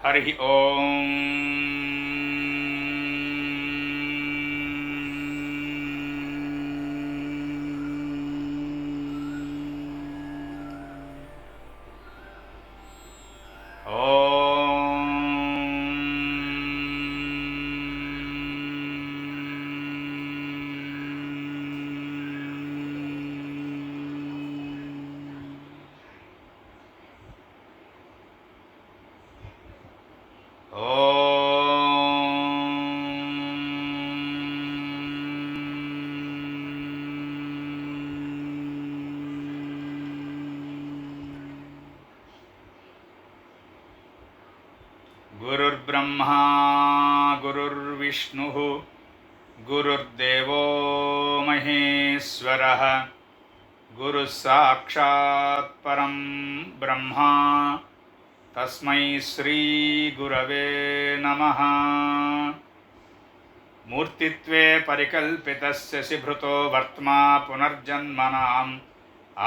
హరి ఓం. గురుర్బ్రహ్మా గురుర్విష్ణుః గురుర్దేవో మహేశ్వరః గురుః సాక్షాత్ పరం బ్రహ్మ తస్మై శ్రీ గురవే నమః. మూర్తిత్వే పరికల్పితస్య శిభృతో వర్త్మా పునర్జన్మనాం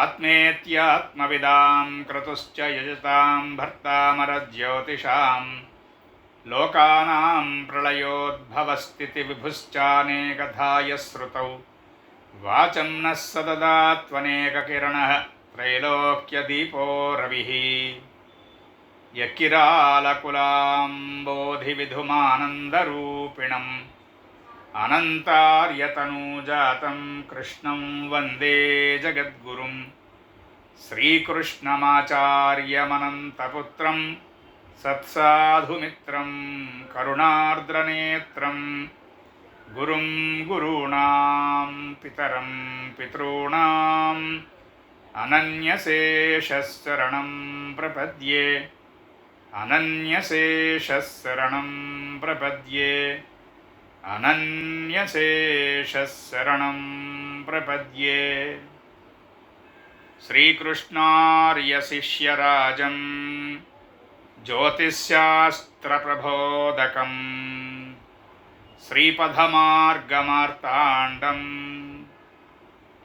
ఆత్మేత్యాత్మవిదాం క్రతుశ్చ యజతాం భర్తామరజ్యోతిషాం లోకానాం ప్రళయోద్భవస్థితి విభుశ్చానేకధాయ శ్రుతౌ వాచం నః సదదాత్వనేకకిరణః త్రైలోక్యదీపో రవిః యకిరాలకులాంబోధివిధుమానందరూపిణం అనంతార్యతనూజాతం కృష్ణం వందే జగద్గురుం శ్రీకృష్ణమాచార్యమనంతపుత్రం సత్సాధుమిత్రం కరుణార్ద్రనేత్రం గురుం గురూణాం పితరం పితॄణాం అనన్యశేషశరణం ప్రపద్యే అనన్యశేషశరణం ప్రపద్యే అనన్యశేషశరణం ప్రపద్యే. శ్రీకృష్ణార్యశిష్యరాజం జ్యోతిశ్శాస్త్రప్రబోధకం శ్రీపదమార్గమార్తాండం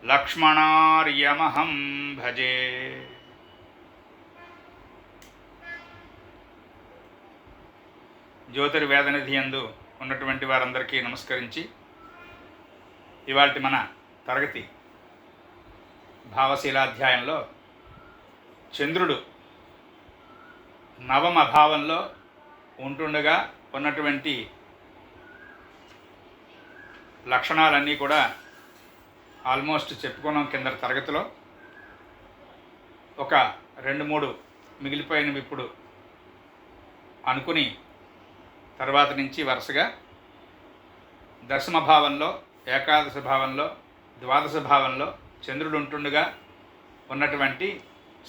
లక్ష్మణార్యమహం భజే. జ్యోతిర్వేదనిధి యందు ఉన్నటువంటి వారందరికీ నమస్కరించి, ఇవాల్టి మన తరగతి భావశీలాధ్యాయంలో చంద్రుడు నవమ భావంలో ఉంటుండగా ఉన్నటువంటి లక్షణాలన్నీ కూడా ఆల్మోస్ట్ చెప్పుకున్నాం కింద తరగతిలో. ఒక 2-3 మిగిలిపోయినవి ఇప్పుడు అనుకుని తర్వాత నుంచి వరుసగా దశమ భావంలో, ఏకాదశ భావంలో, ద్వాదశ భావంలో చంద్రుడు ఉంటుండగా ఉన్నటువంటి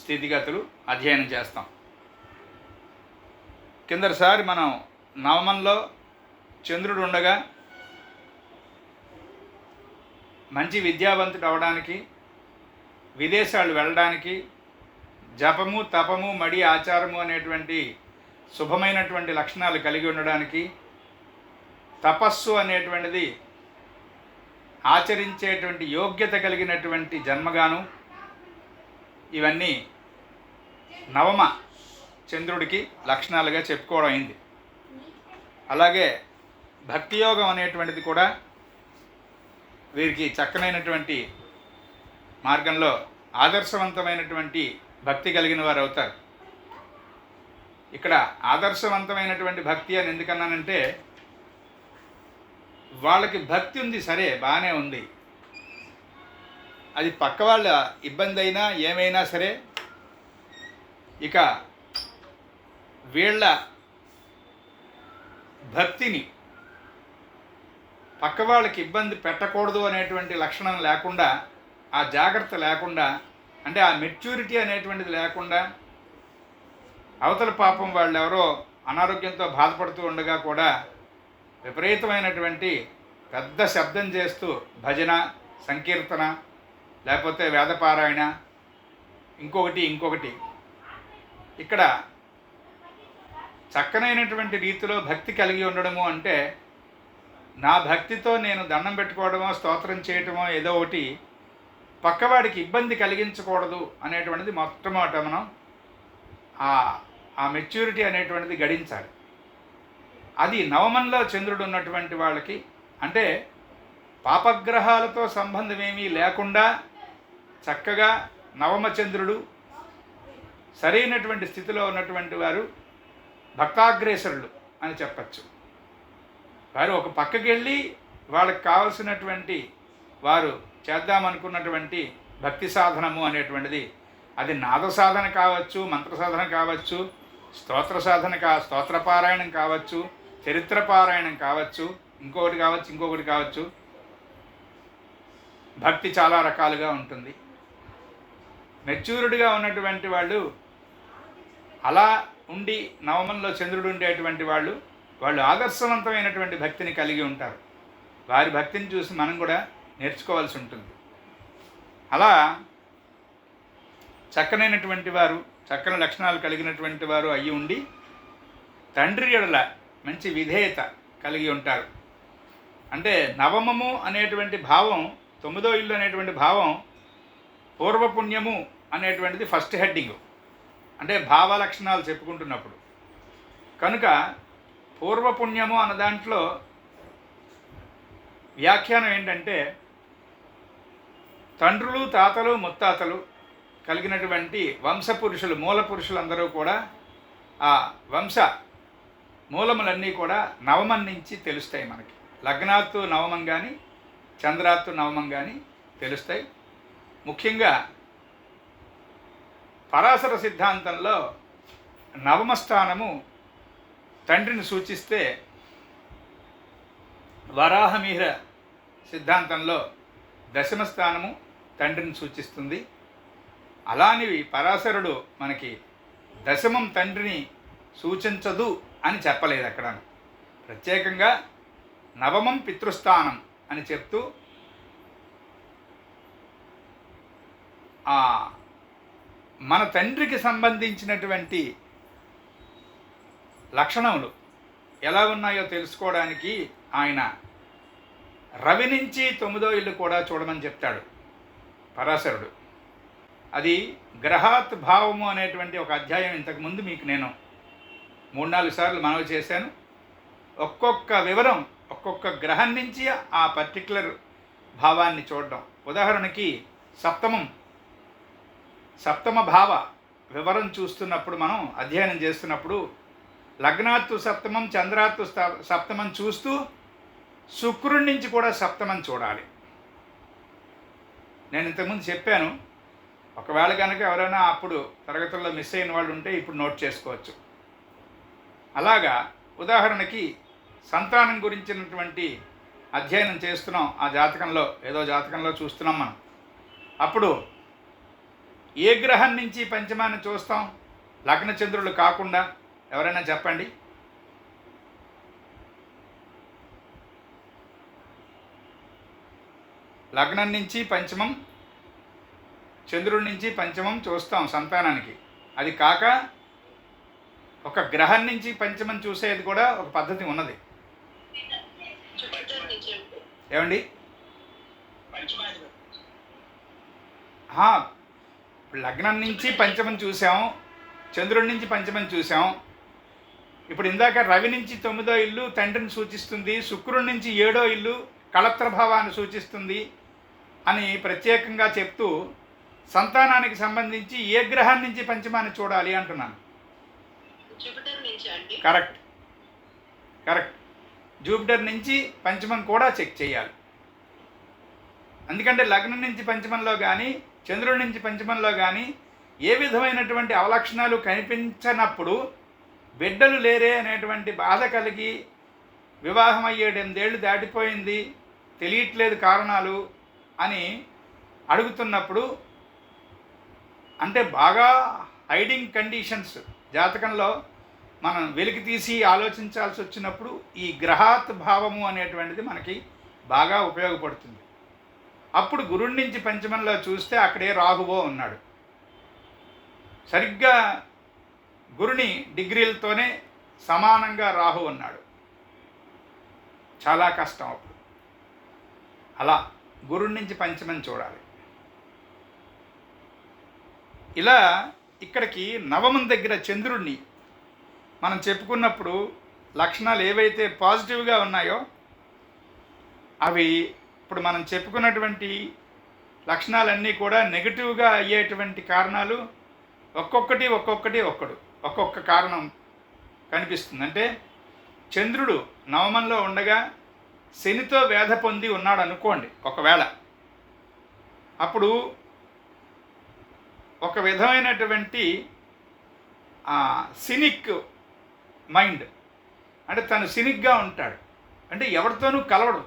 స్థితిగతులు అధ్యయనం చేస్తాం. కిందసారి మనం నవమంలో చంద్రుడు ఉండగా మంచి విద్యావంతుడు అవడానికి, విదేశాలు వెళ్ళడానికి, జపము తపము మడి ఆచారము అనేటువంటి శుభమైనటువంటి లక్షణాలు కలిగి ఉండడానికి, తపస్సు అనేటువంటిది ఆచరించేటువంటి యోగ్యత కలిగినటువంటి జన్మగాను, ఇవన్నీ నవమ చంద్రుడికి లక్షణాలుగా చెప్పుకోవడం అయింది. అలాగే భక్తి యోగం అనేటువంటిది కూడా వీరికి చక్కనైనటువంటి మార్గంలో ఆదర్శవంతమైనటువంటి భక్తి కలిగిన వారు అవుతారు. ఇక్కడ ఆదర్శవంతమైనటువంటి భక్తి అని ఎందుకన్నానంటే, వాళ్ళకి భక్తి ఉంది, సరే బాగానే ఉంది, అది పక్క వాళ్ళ ఇబ్బంది అయినా ఏమైనా సరే ఇక వీళ్ళ భక్తిని పక్క వాళ్ళకి ఇబ్బంది పెట్టకూడదు అనేటువంటి లక్షణం లేకుండా, ఆ జాగ్రత్త లేకుండా, అంటే ఆ మెచ్యూరిటీ అనేటువంటిది లేకుండా, అవతల పాపం వాళ్ళు ఎవరో అనారోగ్యంతో బాధపడుతూ ఉండగా కూడా విపరీతమైనటువంటి పెద్ద శబ్దం చేస్తూ భజన, సంకీర్తన, లేకపోతే వేదపారాయణ, ఇంకొకటి ఇక్కడ చక్కనైనటువంటి రీతిలో భక్తి కలిగి ఉండడము అంటే, నా భక్తితో నేను దండం పెట్టుకోవడమో స్తోత్రం చేయటమో ఏదో ఒకటి పక్కవాడికి ఇబ్బంది కలిగించకూడదు అనేటువంటిది మొట్టమొదట మనం ఆ ఆ మెచ్యూరిటీ అనేటువంటిది గడించాలి. అది నవమంలో చంద్రుడు ఉన్నటువంటి వాళ్ళకి, అంటే పాపగ్రహాలతో సంబంధం ఏమీ లేకుండా చక్కగా నవమ చంద్రుడు సరైనటువంటి స్థితిలో ఉన్నటువంటి వారు భక్తాగ్రేసరులు అని చెప్పచ్చు. వారు ఒక పక్కకి వెళ్ళి వాళ్ళకి కావలసినటువంటి వారు చేద్దామనుకున్నటువంటి భక్తి సాధనము అనేటువంటిది, అది నాద సాధన కావచ్చు, మంత్ర సాధన కావచ్చు, స్తోత్ర పారాయణం కావచ్చు, చరిత్ర పారాయణం కావచ్చు, ఇంకొకటి కావచ్చు. భక్తి చాలా రకాలుగా ఉంటుంది. మెచ్యూర్డ్గా ఉన్నటువంటి వాళ్ళు, అలా ఉండి నవమంలో చంద్రుడు ఉండేటువంటి వాళ్ళు ఆదర్శవంతమైనటువంటి భక్తిని కలిగి ఉంటారు. వారి భక్తిని చూసి మనం కూడా నేర్చుకోవాల్సి ఉంటుంది. అలా చక్కనైనటువంటి వారు, చక్కని లక్షణాలు కలిగినటువంటి వారు అయ్యి ఉండి తండ్రి ఎడల మంచి విధేయత కలిగి ఉంటారు. అంటే నవమము అనేటువంటి భావం, 9వ ఇల్లు అనేటువంటి భావం పూర్వపుణ్యము అనేటువంటిది ఫస్ట్ హెడ్డింగ్, అంటే భావ లక్షణాలు చెప్పుకుంటున్నప్పుడు. కనుక పూర్వపుణ్యము అన్న దాంట్లో వ్యాఖ్యానం ఏంటంటే, తండ్రులు, తాతలు, ముత్తాతలు కలిగినటువంటి వంశపురుషులు, మూల పురుషులందరూ కూడా ఆ వంశ మూలములన్నీ కూడా నవమం నుంచి తెలుస్తాయి మనకి. లగ్నాత్తు నవమం కానీ, చంద్రాత్తు నవమం కానీ తెలుస్తాయి. ముఖ్యంగా పరాశర సిద్ధాంతంలో నవమ స్థానము తండ్రిని సూచిస్తే, వరాహమిహిర సిద్ధాంతంలో దశమ స్థానము తండ్రిని సూచిస్తుంది. అలానివి పరాశరుడు మనకి దశమం తండ్రిని సూచించదు అని చెప్పలేదు. అక్కడ ప్రత్యేకంగా నవమం పితృస్థానం అని చెప్తూ మన తండ్రికి సంబంధించినటువంటి లక్షణములు ఎలా ఉన్నాయో తెలుసుకోవడానికి ఆయన రవి నుంచి 9వ ఇల్లు కూడా చూడమని చెప్తాడు పరాశరుడు. అది గ్రహాత్ భావము అనేటువంటి ఒక అధ్యాయం ఇంతకుముందు మీకు నేను 3-4 సార్లు మనవి చేశాను. ఒక్కొక్క వివరం, ఒక్కొక్క గ్రహం నుంచి ఆ పర్టిక్యులర్ భావాన్ని చూడడం. ఉదాహరణకి సప్తమ భావ వివరం చూస్తున్నప్పుడు, మనం అధ్యయనం చేస్తున్నప్పుడు లగ్నాత్తు సప్తమం, చంద్రాత్తు సప్తమం చూస్తూ శుక్రుడి నుంచి కూడా సప్తమం చూడాలి. నేను ఇంతకుముందు చెప్పాను, ఒకవేళ కనుక ఎవరైనా అప్పుడు తరగతుల్లో మిస్ అయిన వాళ్ళు ఉంటే ఇప్పుడు నోట్ చేసుకోవచ్చు. అలాగా ఉదాహరణకి సంతానం గురించినటువంటి అధ్యయనం చేస్తున్నాం, ఆ జాతకంలో ఏదో జాతకంలో చూస్తున్నాం మనం. అప్పుడు ఏ గ్రహం నుంచి పంచమాన్ని చూస్తాం? లగ్న చంద్రులు కాకుండా ఎవరైనా చెప్పండి. లగ్నం నుంచి పంచమం, చంద్రుడి నుంచి పంచమం చూస్తాం సంతానానికి. అది కాక ఒక గ్రహం నుంచి పంచమం చూసేది కూడా ఒక పద్ధతి ఉన్నది. ఏమండి? లగ్నం నుంచి పంచమం చూసాం, చంద్రుడి నుంచి పంచమం చూసాం. ఇప్పుడు ఇందాక రవి నుంచి 9వ ఇల్లు తండ్రిని సూచిస్తుంది, శుక్రుడి నుంచి 7వ ఇల్లు కళత్ర భావాన్ని సూచిస్తుంది అని ప్రత్యేకంగా చెప్తూ సంతానానికి సంబంధించి ఏ గ్రహం నుంచి పంచమాన్ని చూడాలి అంటున్నాను. కరెక్ట్. జూపిటర్ నుంచి పంచమం కూడా చెక్ చేయాలి. ఎందుకంటే లగ్నం నుంచి పంచమంలో కానీ, చంద్రుడి నుంచి పంచమంలో కానీ ఏ విధమైనటువంటి అవలక్షణాలు కనిపించనప్పుడు బిడ్డలు లేరే అనేటువంటి బాధ కలిగి, వివాహం అయ్యే 8 ఏళ్ళు దాటిపోయింది, తెలియట్లేదు కారణాలు అని అడుగుతున్నప్పుడు, అంటే బాగా హైడింగ్ కండిషన్స్ జాతకంలో మనం వెలికి తీసి ఆలోచించాల్సి వచ్చినప్పుడు ఈ గ్రహాత్ భావము అనేటువంటిది మనకి బాగా ఉపయోగపడుతుంది. అప్పుడు గురుడి నుంచి పంచమంలో చూస్తే అక్కడే రాహువో ఉన్నాడు. సరిగ్గా గురుని డిగ్రీలతోనే సమానంగా రాహు ఉన్నాడు. చాలా కష్టం అప్పుడు. అలా గురుడి నుంచి పంచమం చూడాలి. ఇలా ఇక్కడికి నవమం దగ్గర చంద్రుడిని మనం చెప్పుకున్నప్పుడు లక్షణాలు ఏవైతే పాజిటివ్గా ఉన్నాయో అవి ఇప్పుడు మనం చెప్పుకున్నటువంటి లక్షణాలన్నీ కూడా నెగిటివ్గా అయ్యేటువంటి కారణాలు ఒక్కొక్క కారణం కనిపిస్తుంది. అంటే చంద్రుడు నవమంలో ఉండగా శనితో వేధ పొంది ఉన్నాడు అనుకోండి ఒకవేళ, అప్పుడు ఒక విధమైనటువంటి సినిక్ మైండ్, అంటే తను సినిక్గా ఉంటాడు. అంటే ఎవరితోనూ కలవడు.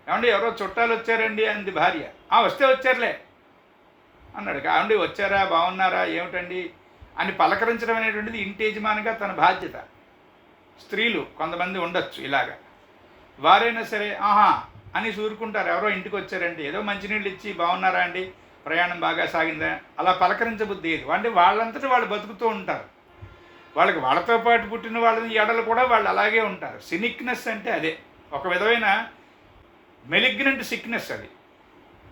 ఏమండి ఎవరో చుట్టాలు వచ్చారండి అంది భార్య. వస్తే వచ్చారులే అన్నాడు. ఏమండి వచ్చారా, బాగున్నారా, ఏమిటండి అని పలకరించడం అనేటువంటిది ఇంటి యజమానిగా తన బాధ్యత. స్త్రీలు కొంతమంది ఉండొచ్చు ఇలాగా, వారైనా సరే ఆహా అని చూరుకుంటారు. ఎవరో ఇంటికి వచ్చారండి, ఏదో మంచినీళ్ళు ఇచ్చి బాగున్నారా అండి, ప్రయాణం బాగా సాగిందా, అలా పలకరించబుద్ధి ఏది. అంటే వాళ్ళంతటా వాళ్ళు బతుకుతూ ఉంటారు. వాళ్ళతో పాటు పుట్టిన వాళ్ళని ఎడలు కూడా వాళ్ళు అలాగే ఉంటారు. సినిక్నెస్ అంటే అదే, ఒక విధమైన మెలిగ్నెంట్ సిక్నెస్. అది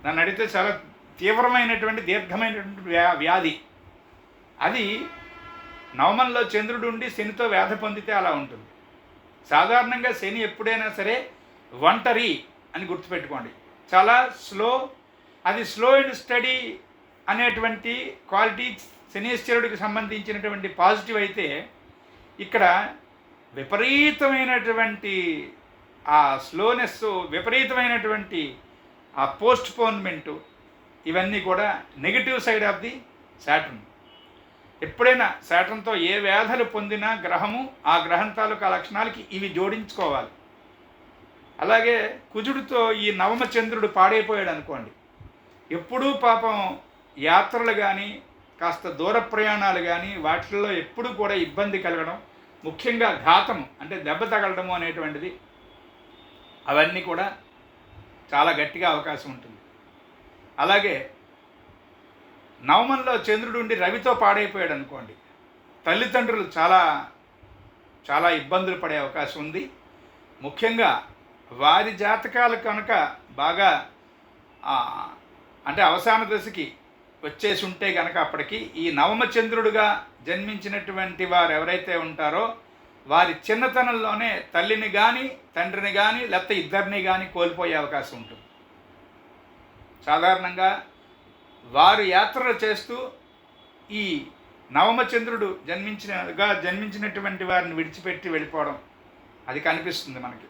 నన్ను అడిగితే చాలా తీవ్రమైనటువంటి దీర్ఘమైనటువంటి వ్యాధి. అది నవమంలో చంద్రుడు ఉండి శనితో వేధ పొందితే అలా ఉంటుంది. సాధారణంగా శని ఎప్పుడైనా సరే ఒంటరి అని గుర్తుపెట్టుకోండి. చాలా అది స్లో అండ్ స్టడీ అనేటువంటి క్వాలిటీ శనీశ్వరుడికి సంబంధించినటువంటి పాజిటివ్ అయితే, ఇక్కడ విపరీతమైనటువంటి ఆ స్లోనెస్, విపరీతమైనటువంటి ఆ పోస్ట్పోన్మెంటు, ఇవన్నీ కూడా negative side of the Saturn. ఎప్పుడైనా శాటర్న్తో ఏ వ్యాధులు పొందినా గ్రహము ఆ గ్రహం తాలూకా లక్షణాలకి ఇవి జోడించుకోవాలి. అలాగే కుజుడితో ఈ నవమ చంద్రుడు పాడైపోయాడు అనుకోండి, ఎప్పుడూ పాపం యాత్రలు కానీ కాస్త దూర ప్రయాణాలు కానీ వాటిల్లో ఎప్పుడు కూడా ఇబ్బంది కలగడం, ముఖ్యంగా ఘాతము అంటే దెబ్బ తగలడము అనేటువంటిది, అవన్నీ కూడా చాలా గట్టిగా అవకాశం ఉంటుంది. అలాగే నవమంలో చంద్రుడు ఉండి రవితో పాడైపోయాడు అనుకోండి, తల్లిదండ్రులు చాలా చాలా ఇబ్బందులు పడే అవకాశం ఉంది. ముఖ్యంగా వారి జాతకాలు కనుక బాగా అంటే అవసాన దశకి వచ్చేసి ఉంటే కనుక అప్పటికి ఈ నవమ చంద్రుడుగా జన్మించినటువంటి వారు ఎవరైతే ఉంటారో వారి చిన్నతనంలోనే తల్లిని కానీ తండ్రిని కానీ లేకపోతే ఇద్దరిని కానీ కోల్పోయే అవకాశం ఉంటుంది. సాధారణంగా వారు యాత్రలు చేస్తూ ఈ నవమచంద్రుడు జన్మించినటువంటి వారిని విడిచిపెట్టి వెళ్ళిపోవడం అది కనిపిస్తుంది మనకి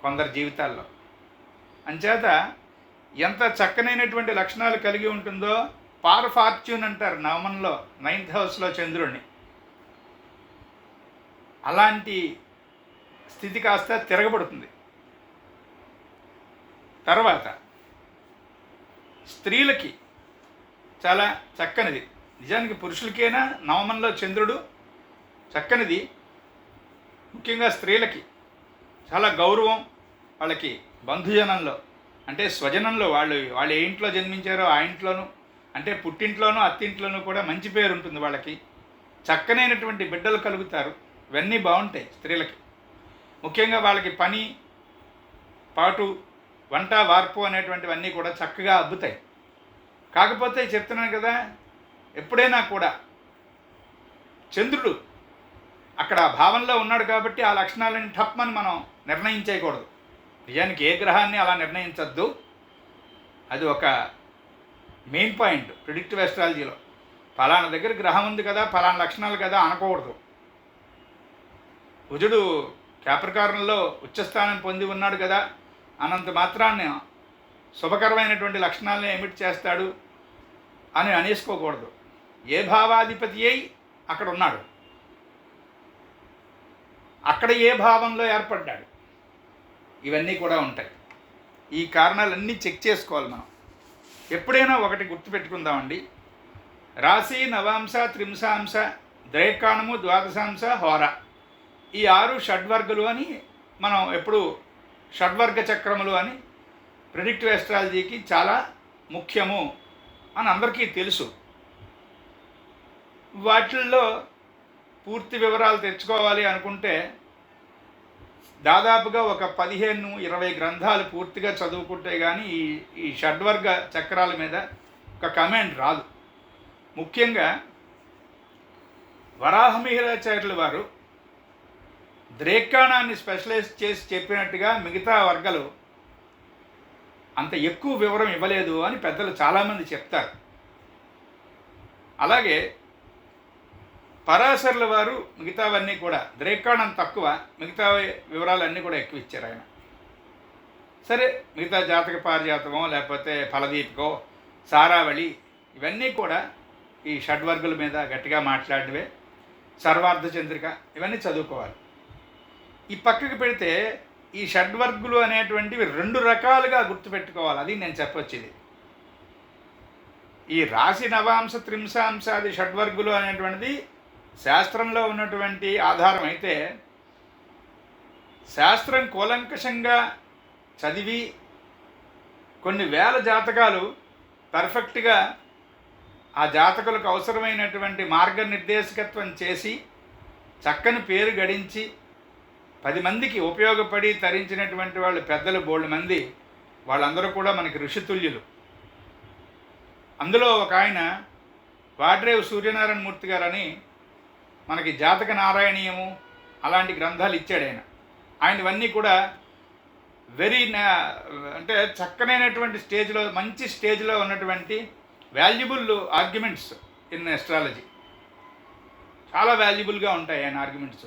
కొందరి జీవితాల్లో. అంచేత ఎంత చక్కనైనటువంటి లక్షణాలు కలిగి ఉంటుందో పార్ ఫార్చ్యూన్ అంటారు నవమంలో, 9th హౌస్లో చంద్రుడిని. అలాంటి స్థితి కాస్త తిరగబడుతుంది. తర్వాత స్త్రీలకి చాలా చక్కనిది. నిజానికి పురుషులకైనా నవమంలో చంద్రుడు చక్కనిది. ముఖ్యంగా స్త్రీలకి చాలా గౌరవం. వాళ్ళకి బంధుజనంలో అంటే స్వజనంలో వాళ్ళు ఏ ఇంట్లో జన్మించారో ఆ ఇంట్లోనూ, అంటే పుట్టింట్లోనూ అత్తింట్లోనూ కూడా మంచి పేరు ఉంటుంది. వాళ్ళకి చక్కనైనటువంటి బిడ్డలు కలుగుతారు. ఇవన్నీ బాగుంటాయి స్త్రీలకి. ముఖ్యంగా వాళ్ళకి పని పాటు వంట వార్పు అనేటువంటివన్నీ కూడా చక్కగా అబ్బుతాయి. కాకపోతే చెప్తున్నాను కదా, ఎప్పుడైనా కూడా చంద్రుడు అక్కడ భావంలో ఉన్నాడు కాబట్టి ఆ లక్షణాలని టప్మని మనం నిర్ణయించేయకూడదు. నిజానికి ఏ గ్రహాన్ని అలా నిర్ణయించద్దు. అది ఒక మెయిన్ పాయింట్ ప్రిడిక్టివ్ ఆస్ట్రాలజీలో. ఫలానా దగ్గర గ్రహం ఉంది కదా, ఫలానా లక్షణాలు కదా అనకూడదు. కుజుడు క్యాప్రికార్న్లో ఉచ్చస్థానం పొంది ఉన్నాడు కదా అనంత మాత్రాన్ని శుభకరమైనటువంటి లక్షణాలను ఎమిట్ చేస్తాడు అని అనేసుకోకూడదు. ఏ భావాధిపతి అయి అక్కడ ఉన్నాడు, అక్కడ ఏ భావంలో ఏర్పడ్డాడు, ఇవన్నీ కూడా ఉంటాయి. ఈ కారణాలన్నీ చెక్ చేసుకోవాలి మనం. ఎప్పుడైనా ఒకటి గుర్తుపెట్టుకుందామండి, రాశి, నవాంశ, త్రింశాంశ, ద్రైకాణము, ద్వాదశాంశ, హోర, ఈ 6 షడ్వర్గులు అని మనం ఎప్పుడు షడ్వర్గ చక్రములు అని ప్రిడిక్టివ్ ఆస్ట్రాలజీకి చాలా ముఖ్యము అని అందరికీ తెలుసు. వాటిల్లో పూర్తి వివరాలు తెచ్చుకోవాలి అనుకుంటే దాదాపుగా ఒక 15-20 గ్రంథాలు పూర్తిగా చదువుకుంటే కానీ ఈ షడ్వర్గ చక్రాల మీద ఒక కమెంట్ రాదు. ముఖ్యంగా వరాహమిహిరాచార్యుల వారు ద్రేక్కాణాన్ని స్పెషలైజ్ చేసి చెప్పినట్టుగా మిగతా వర్గాలు అంత ఎక్కువ వివరం ఇవ్వలేదు అని పెద్దలు చాలామంది చెప్తారు. అలాగే పరాశరుల వారు మిగతావన్నీ కూడా ద్రేక్కాణం తక్కువ, మిగతా వివరాలన్నీ కూడా ఎక్కువ ఇచ్చారు ఆయన. సరే, మిగతా జాతక పారిజాతమో లేకపోతే ఫలదీపికో సారావళి ఇవన్నీ కూడా ఈ షడ్వర్గుల మీద గట్టిగా మాట్లాడినవే. సర్వార్థ చంద్రిక ఇవన్నీ చదువుకోవాలి. ఈ పక్కకి పెడితే ఈ షడ్వర్గులు అనేటువంటివి 2 రకాలుగా గుర్తుపెట్టుకోవాలి. అది నేను చెప్పొచ్చేది. ఈ రాశి నవాంశ త్రింశాంశాది షడ్వర్గులు అనేటువంటిది శాస్త్రంలో ఉన్నటువంటి ఆధారం అయితే, శాస్త్రం కూలంకషంగా చదివి కొన్ని వేల జాతకాలు పర్ఫెక్ట్గా ఆ జాతకులకు అవసరమైనటువంటి మార్గనిర్దేశకత్వం చేసి చక్కని పేరు గడించి 10 మందికి ఉపయోగపడి తరించినటువంటి వాళ్ళు పెద్దలు బోల్డ్ మంది. వాళ్ళందరూ కూడా మనకి ఋషితుల్యులు. అందులో ఒక ఆయన వాడ్రేవు సూర్యనారాయణ మూర్తి గారని మనకి జాతక నారాయణీయము అలాంటి గ్రంథాలు ఇచ్చాడు ఆయన. ఆయనవన్నీ కూడా అంటే చక్కనైనటువంటి స్టేజ్లో, మంచి స్టేజ్లో ఉన్నటువంటి వాల్యుబుల్ ఆర్గ్యుమెంట్స్ ఇన్ ఎస్ట్రాలజీ. చాలా వాల్యుబుల్గా ఉంటాయి ఆయన ఆర్గ్యుమెంట్స్.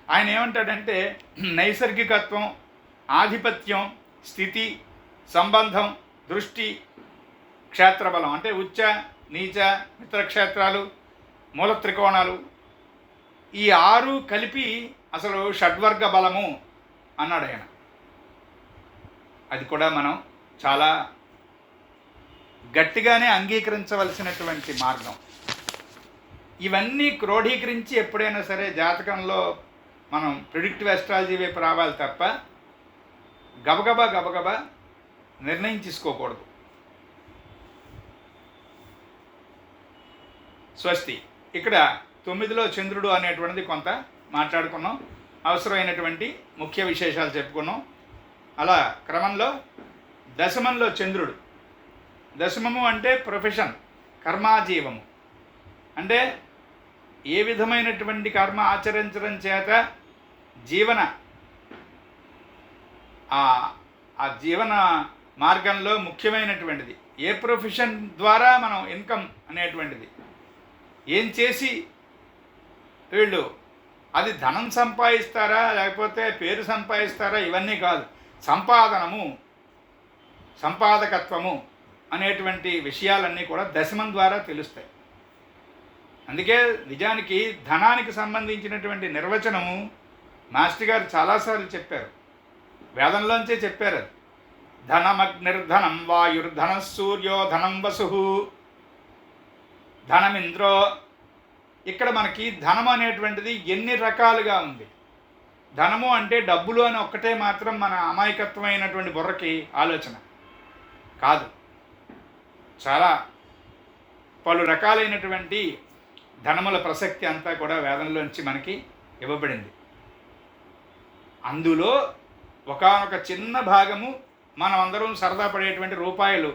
ఆయన ఏమంటాడంటే, నైసర్గికత్వం, ఆధిపత్యం, స్థితి, సంబంధం, దృష్టి, క్షేత్రబలం అంటే ఉచ్చ నీచ మిత్రక్షేత్రాలు, మూల త్రికోణాలు, ఈ 6 కలిపి అసలు షడ్వర్గ బలము అన్నాడు ఆయన. అది కూడా మనం చాలా గట్టిగానే అంగీకరించవలసినటువంటి మార్గం. ఇవన్నీ క్రోడీకరించి ఎప్పుడైనా సరే జాతకంలో మనం ప్రిడిక్టివ్ అస్ట్రాలజీ వైపు రావాలి తప్ప గబగబా నిర్ణయం తీసుకోకూడదు. స్వస్తి. ఇక్కడ 9లో చంద్రుడు అనేటువంటిది కొంత మాట్లాడుకున్నాం. అవసరమైనటువంటి ముఖ్య విశేషాలు చెప్పుకున్నాం. అలా క్రమంలో దశమంలో చంద్రుడు. దశమము అంటే ప్రొఫెషన్, కర్మాజీవము. అంటే ఏ విధమైనటువంటి కర్మ ఆచరించడం చేత ఆ జీవన మార్గంలో ముఖ్యమైనటువంటిది, ఏ ప్రొఫెషన్ ద్వారా మనం ఇన్కమ్ అనేటువంటిది ఏం చేసి వీళ్ళు అది ధనం సంపాదిస్తారా లేకపోతే పేరు సంపాదిస్తారా ఇవన్నీ కాదు. సంపాదనము, సంపాదకత్వము అనేటువంటి విషయాలన్నీ కూడా దశమం ద్వారా తెలుస్తాయి. అందుకే నిజానికి ధనానికి సంబంధించినటువంటి నిర్వచనము మాస్టర్ గారు చాలాసార్లు చెప్పారు, వేదంలోంచే చెప్పారు. అది ధనమగ్నిర్ధనం వాయుర్ధన సూర్యో ధనం వసు ధనమింద్రో. ఇక్కడ మనకి ధనం అనేటువంటిది ఎన్ని రకాలుగా ఉంది. ధనము అంటే డబ్బులు అని ఒక్కటే మాత్రం మన అమాయకత్వమైనటువంటి బుర్రకి ఆలోచన కాదు. చాలా పలు రకాలైనటువంటి ధనముల ప్రసక్తి అంతా కూడా వేదంలోంచి మనకి ఇవ్వబడింది. అందులో ఒకానొక చిన్న భాగము మనం అందరం సరదా పడేటువంటి రూపాయల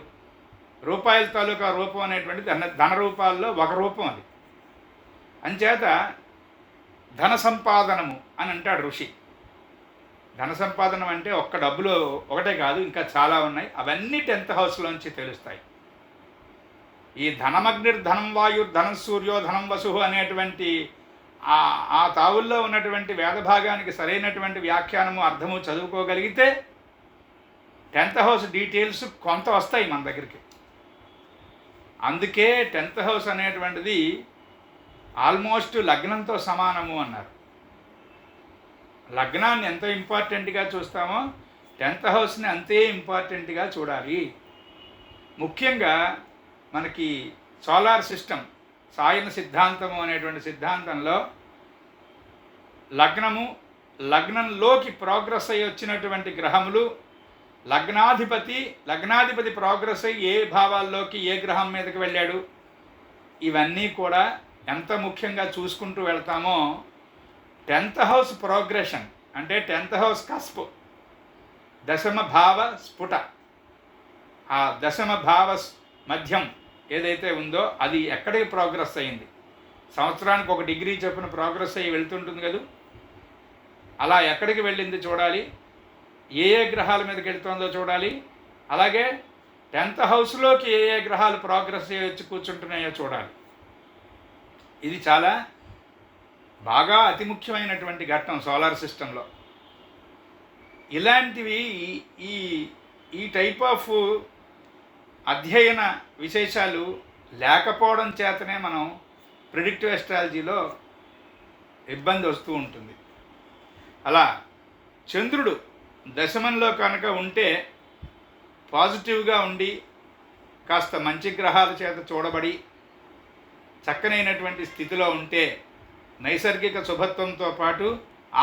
తాలూకా రూపం అనేటువంటి ధన రూపాల్లో ఒక రూపం అది. అంచేత ధన సంపాదనము అని అంటాడు ఋషి. ధన సంపాదనం అంటే ఒక్క డబ్బులో ఒకటే కాదు, ఇంకా చాలా ఉన్నాయి. అవన్నీ 10th హౌస్లోంచి తెలుస్తాయి. ఈ ధనమగ్నిర్ధనం వాయుర్ధనం సూర్యో ధనం వసు అనేటువంటి ఆ తావుల్లో ఉన్నటువంటి వేదభాగానికి సరైనటువంటి వ్యాఖ్యానము అర్థము చదువుకోగలిగితే 10th హౌస్ డీటెయిల్స్ కొంత వస్తాయి మన దగ్గరికి. అందుకే 10th హౌస్ అనేటువంటిది ఆల్మోస్ట్ లగ్నంతో సమానము అన్నారు. లగ్నాన్ని ఎంత ఇంపార్టెంట్గా చూస్తామో 10th హౌస్ని అంతే ఇంపార్టెంట్గా చూడాలి. ముఖ్యంగా మనకి సోలార్ సిస్టమ్ సాయన సిద్ధాంతము అనేటువంటి సిద్ధాంతంలో లగ్నంలోకి ప్రోగ్రెస్ అయ్యి వచ్చినటువంటి గ్రహములు, లగ్నాధిపతి ప్రోగ్రెస్ అయ్యి ఏ భావాల్లోకి ఏ గ్రహం మీదకి వెళ్ళాడు, ఇవన్నీ కూడా ఎంత ముఖ్యంగా చూసుకుంటూ వెళ్తామో 10th హౌస్ ప్రోగ్రెషన్ అంటే 10th హౌస్ కస్ప్, దశమ భావ స్ఫుట, ఆ దశమ భావ మధ్యం ఏదైతే ఉందో అది ఎక్కడికి ప్రోగ్రెస్ అయింది, సంవత్సరానికి ఒక డిగ్రీ చొప్పున ప్రోగ్రెస్ అయ్యి వెళ్తుంటుంది కదా, అలా ఎక్కడికి వెళ్ళింది చూడాలి, ఏ ఏ గ్రహాల మీదకి వెళ్తుందో చూడాలి, అలాగే 10th హౌస్లోకి ఏ ఏ గ్రహాలు ప్రోగ్రెస్ వచ్చి కూర్చుంటున్నాయో చూడాలి. ఇది చాలా బాగా అతి ముఖ్యమైనటువంటి ఘట్టం సోలార్ సిస్టంలో. ఇలాంటివి ఈ ఈ టైప్ ఆఫ్ అధ్యయన విశేషాలు లేకపోవడం చేతనే మనం ప్రిడిక్టివ్ ఎస్ట్రాలజీలో ఇబ్బంది వస్తూ ఉంటుంది. అలా చంద్రుడు దశమంలో కనుక ఉంటే పాజిటివ్గా ఉండి కాస్త మంచి గ్రహాల చేత చూడబడి చక్కనైనటువంటి స్థితిలో ఉంటే నైసర్గిక శుభత్వంతో పాటు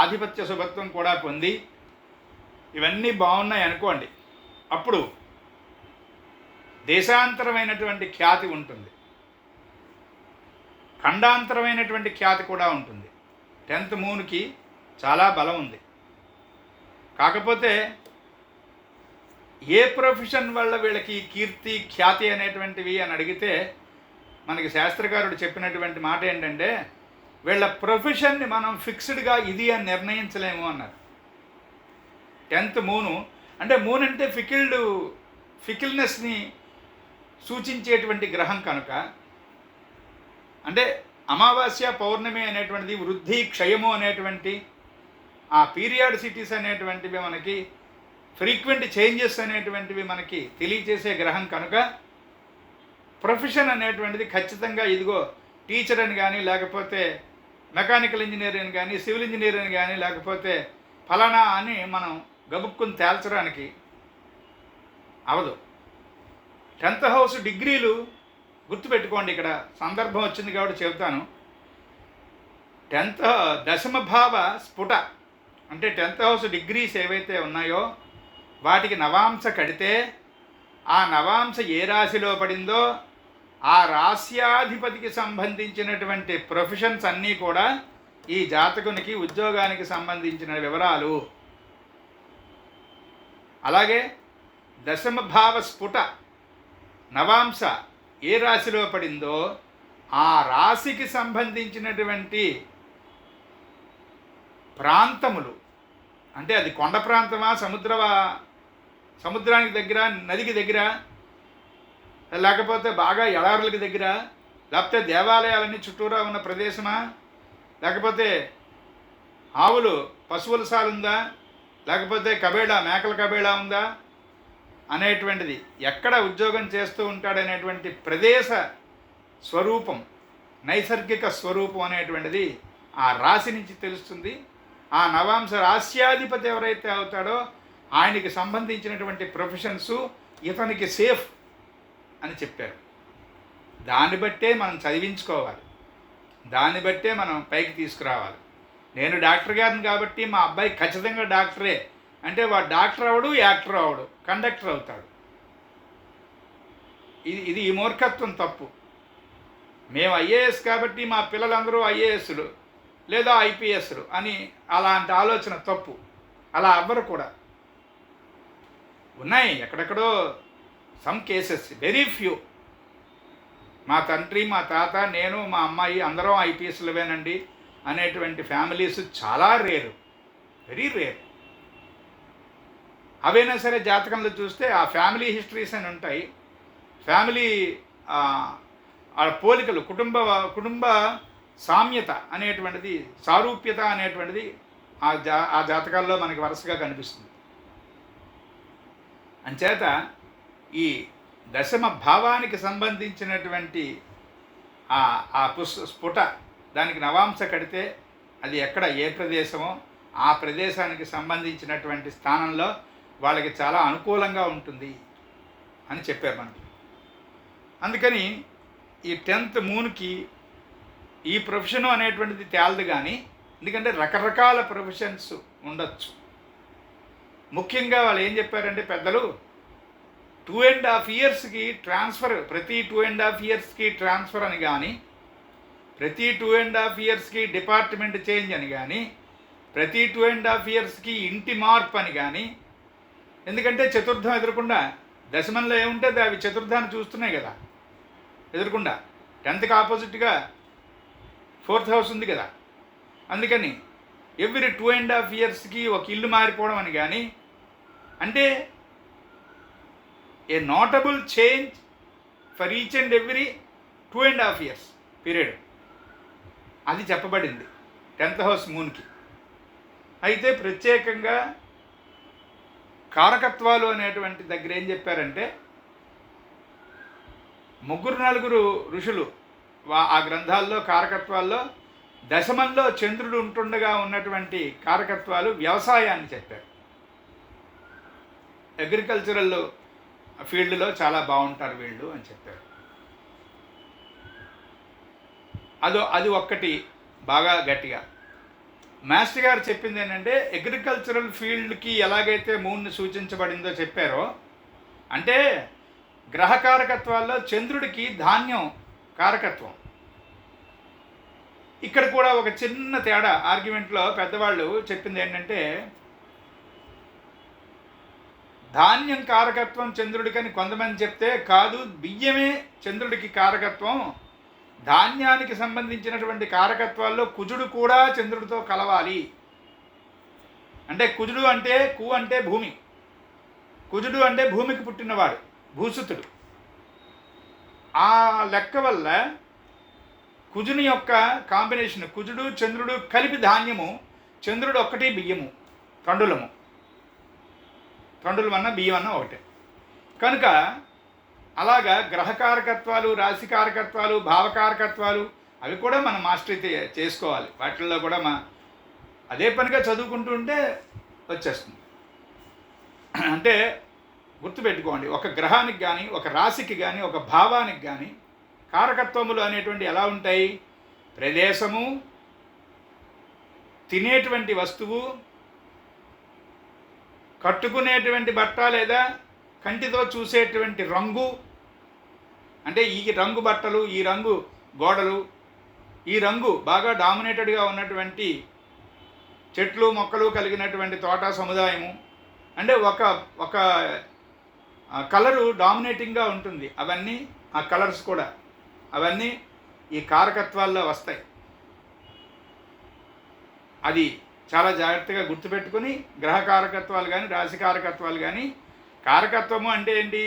ఆధిపత్య శుభత్వం కూడా పొంది ఇవన్నీ బాగున్నాయి అనుకోండి, అప్పుడు దేశాంతరమైనటువంటి ఖ్యాతి ఉంటుంది, ఖండాంతరమైనటువంటి ఖ్యాతి కూడా ఉంటుంది. 10th మూన్కి చాలా బలం ఉంది. కాకపోతే ఏ ప్రొఫెషన్ వల్ల వీళ్ళకి కీర్తి ఖ్యాతి అనేటువంటివి అని అడిగితే మనకి శాస్త్రకారుడు చెప్పినటువంటి మాట ఏంటంటే, వీళ్ళ ప్రొఫెషన్ని మనం ఫిక్స్డ్గా ఇది అని నిర్ణయించలేము అన్నారు. 10th మూను అంటే మూన్ అంటే ఫికిల్నెస్ని సూచించేటువంటి గ్రహం కనుక, అంటే అమావాస్య పౌర్ణమి అనేటువంటిది వృద్ధి క్షయము అనేటువంటి ఆ పీరియాడిసిటీస్ అనేటువంటివి మనకి ఫ్రీక్వెంట్ చేంజెస్ అనేటువంటివి మనకి తెలియచేసే గ్రహం కనుక ప్రొఫెషన్ అనేటువంటిది ఖచ్చితంగా ఇదిగో టీచర్ అని కానీ, లేకపోతే మెకానికల్ ఇంజనీర్ అని కానీ, సివిల్ ఇంజనీర్ అని కానీ, లేకపోతే ఫలానా అని మనం గబుక్కుని తేల్చడానికి అవదు. 10th హౌస్ డిగ్రీలు గుర్తుపెట్టుకోండి, ఇక్కడ సందర్భం వచ్చింది కాబట్టి చెబుతాను. 10th దశమ భావ స్ఫుట అంటే 10th హౌస్ డిగ్రీస్ ఏవైతే ఉన్నాయో వాటికి నవాంశ కడితే ఆ నవాంశ ఏ రాశిలో పడిందో ఆ రాశ్యాధిపతికి సంబంధించినటువంటి ప్రొఫెషన్స్ అన్నీ కూడా ఈ జాతకునికి ఉద్యోగానికి సంబంధించిన వివరాలు. అలాగే దశమ భావ స్ఫుట నవాంశ ఏ రాశిలో పడిందో ఆ రాశికి సంబంధించినటువంటి ప్రాంతములు, అంటే అది కొండ ప్రాంతమా, సముద్రానికి దగ్గర, నదికి దగ్గర, లేకపోతే బాగా ఎడారులకి దగ్గర, లేకపోతే దేవాలయాలన్నీ చుట్టూరా ఉన్న ప్రదేశమా, లేకపోతే ఆవులు పశువుల సాలుందా, లేకపోతే కబేళా మేకల కబేళా ఉందా అనేటువంటిది, ఎక్కడ ఉద్యోగం చేస్తూ ఉంటాడనేటువంటి ప్రదేశ స్వరూపం, నైసర్గిక స్వరూపం అనేటువంటిది ఆ రాశి నుంచి తెలుస్తుంది. ఆ నవాంశ రాశ్యాధిపతి ఎవరైతే అవుతాడో ఆయనకి సంబంధించినటువంటి ప్రొఫెషన్స్ ఇతనికి సేఫ్ అని చెప్పారు. దాన్ని బట్టే మనం చదివించుకోవాలి, దాన్ని బట్టే మనం పైకి తీసుకురావాలి. నేను డాక్టర్ గారిని కాబట్టి మా అబ్బాయి ఖచ్చితంగా డాక్టరే అంటే వాడు డాక్టర్ అవడు, యాక్టర్ అవడు, కండక్టర్ అవుతాడు. ఇది ఈ మూర్ఖత్వం తప్పు. మేము ఐఏఎస్ కాబట్టి మా పిల్లలందరూ ఐఏఎస్లు లేదా ఐపీఎస్లు అని అలాంటి ఆలోచన తప్పు. అలా అవ్వరు కూడా. ఉన్నాయి ఎక్కడెక్కడో సమ్ కేసెస్, వెరీ ఫ్యూ. మా తండ్రి, మా తాత, నేను, మా అమ్మాయి అందరం ఐపీఎస్లువేనండి అనేటువంటి ఫ్యామిలీస్ చాలా రేరు, వెరీ రేర్. అవైనా సరే జాతకంలో చూస్తే ఆ ఫ్యామిలీ హిస్టరీస్ అని ఉంటాయి, ఫ్యామిలీ పోలికలు, కుటుంబ సామ్యత అనేటువంటిది, సారూప్యత అనేటువంటిది ఆ జాతకాల్లో మనకి వరుసగా కనిపిస్తుంది. అంచేత ఈ దశమ భావానికి సంబంధించినటువంటి ఆ స్ఫుట దానికి నవాంశ కడితే అది ఎక్కడ ఏ ప్రదేశమో ఆ ప్రదేశానికి సంబంధించినటువంటి స్థానంలో వాళ్ళకి చాలా అనుకూలంగా ఉంటుంది అని చెప్పారు మనకి. అందుకని ఈ 10th మూన్కి ఈ ప్రొఫెషను అనేటువంటిది తేలదు. కానీ ఎందుకంటే రకరకాల ప్రొఫెషన్స్ ఉండొచ్చు. ముఖ్యంగా వాళ్ళు ఏం చెప్పారంటే పెద్దలు, 2.5 yearsకి ట్రాన్స్ఫర్, ప్రతి 2.5 yearsకి ట్రాన్స్ఫర్ అని కానీ, ప్రతి 2.5 yearsకి డిపార్ట్మెంట్ చేంజ్ అని కానీ, ప్రతి 2.5 yearsకి ఇంటి మార్పు అని కానీ. ఎందుకంటే చతుర్థం ఎదురకుండా, దశమంలో ఏముంటే అవి చతుర్థాన్ని చూస్తున్నాయి కదా ఎదురకుండా. 10th ఆపోజిట్గా 4th హౌస్ ఉంది కదా, అందుకని ఎవ్రీ 2.5 yearsకి ఒక ఇల్లు మారిపోవడం అని కానీ, అంటే a notable change for each and every 2.5 years period అది చెప్పబడింది 10th హౌస్ మూన్కి. అయితే ప్రత్యేకంగా కారకత్వాలు అనేటువంటి దగ్గర ఏం చెప్పారంటే, 3-4 ఋషులు ఆ గ్రంథాల్లో కారకత్వాల్లో దశమంలో చంద్రుడు ఉంటుండగా ఉన్నటువంటి కారకత్వాలు వ్యవసాయాన్ని చెప్పారు. అగ్రికల్చరల్ ఫీల్డ్లో చాలా బాగుంటారు వీళ్ళు అని చెప్పారు. అది ఒక్కటి బాగా గట్టిగా. మాస్టర్ గారు చెప్పింది ఏంటంటే, అగ్రికల్చరల్ ఫీల్డ్కి ఎలాగైతే మూన్ సూచించబడిందో చెప్పారో, అంటే గ్రహ కారకత్వాల్లో చంద్రుడికి ధాన్యం కారకత్వం. ఇక్కడ కూడా ఒక చిన్న తేడా ఆర్గ్యుమెంట్లో పెద్దవాళ్ళు చెప్పింది ఏంటంటే, ధాన్యం కారకత్వం చంద్రుడికని కొంతమంది చెప్తే, కాదు బియ్యమే చంద్రుడికి కారకత్వం, ధాన్యానికి సంబంధించినటువంటి కారకత్వాల్లో కుజుడు కూడా చంద్రుడితో కలవాలి. అంటే కుజుడు అంటే అంటే భూమి, కుజుడు అంటే భూమికి పుట్టినవాడు, భూసుతుడు. ఆ లెక్క వల్ల కుజుని యొక్క కాంబినేషన్, కుజుడు చంద్రుడు కలిపి ధాన్యము, చంద్రుడు ఒక్కటి బియ్యము, తండులము అన్న బియ్యం అన్న ఒకటే. కనుక అలాగా గ్రహకారకత్వాలు, రాశికారకత్వాలు, భావకారకత్వాలు అవి కూడా మనం మాస్టరీ చేసుకోవాలి. వాటిల్లో కూడా అదే పనిగా చదువుకుంటూ ఉంటే వచ్చేస్తుంది. అంటే గుర్తుపెట్టుకోండి, ఒక గ్రహానికి కానీ, ఒక రాశికి కానీ, ఒక భావానికి కానీ కారకత్వములు అనేటువంటి ఎలా ఉంటాయి? ప్రదేశము, తినేటువంటి వస్తువు, కట్టుకునేటువంటి బట్ట లేదా కంటితో చూసేటువంటి రంగు, అంటే ఈ రంగు బట్టలు, ఈ రంగు గోడలు, ఈ రంగు బాగా డామినేటెడ్గా ఉన్నటువంటి చెట్లు మొక్కలు కలిగినటువంటి తోట సముదాయము, అంటే ఒక కలరు డామినేటింగ్గా ఉంటుంది. అవన్నీ ఆ కలర్స్ కూడా అవన్నీ ఈ కారకత్వాల్లో వస్తాయి. అది చాలా జాగ్రత్తగా గుర్తుపెట్టుకుని గ్రహ కారకత్వాలు కానీ, రాశి కారకత్వాలు కానీ, కారకత్వము అంటే ఏంటి?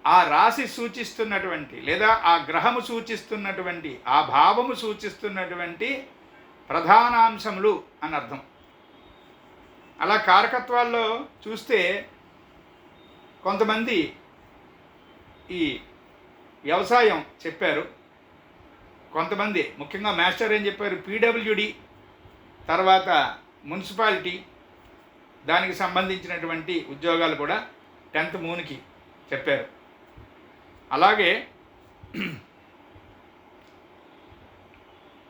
ఆ రాశి సూచిస్తున్నటువంటి లేదా ఆ గ్రహము సూచిస్తున్నటువంటి, ఆ భావము సూచిస్తున్నటువంటి ప్రధానాంశములు అని అర్థం. అలా కారకత్వాల్లో చూస్తే కొంతమంది ఈ వ్యవసాయం చెప్పారు, కొంతమంది ముఖ్యంగా మాస్టర్ ఏం చెప్పారు, పీడబ్ల్యూడి, తర్వాత మున్సిపాలిటీ, దానికి సంబంధించినటువంటి ఉద్యోగాలు కూడా 10th మూన్కి చెప్పారు. అలాగే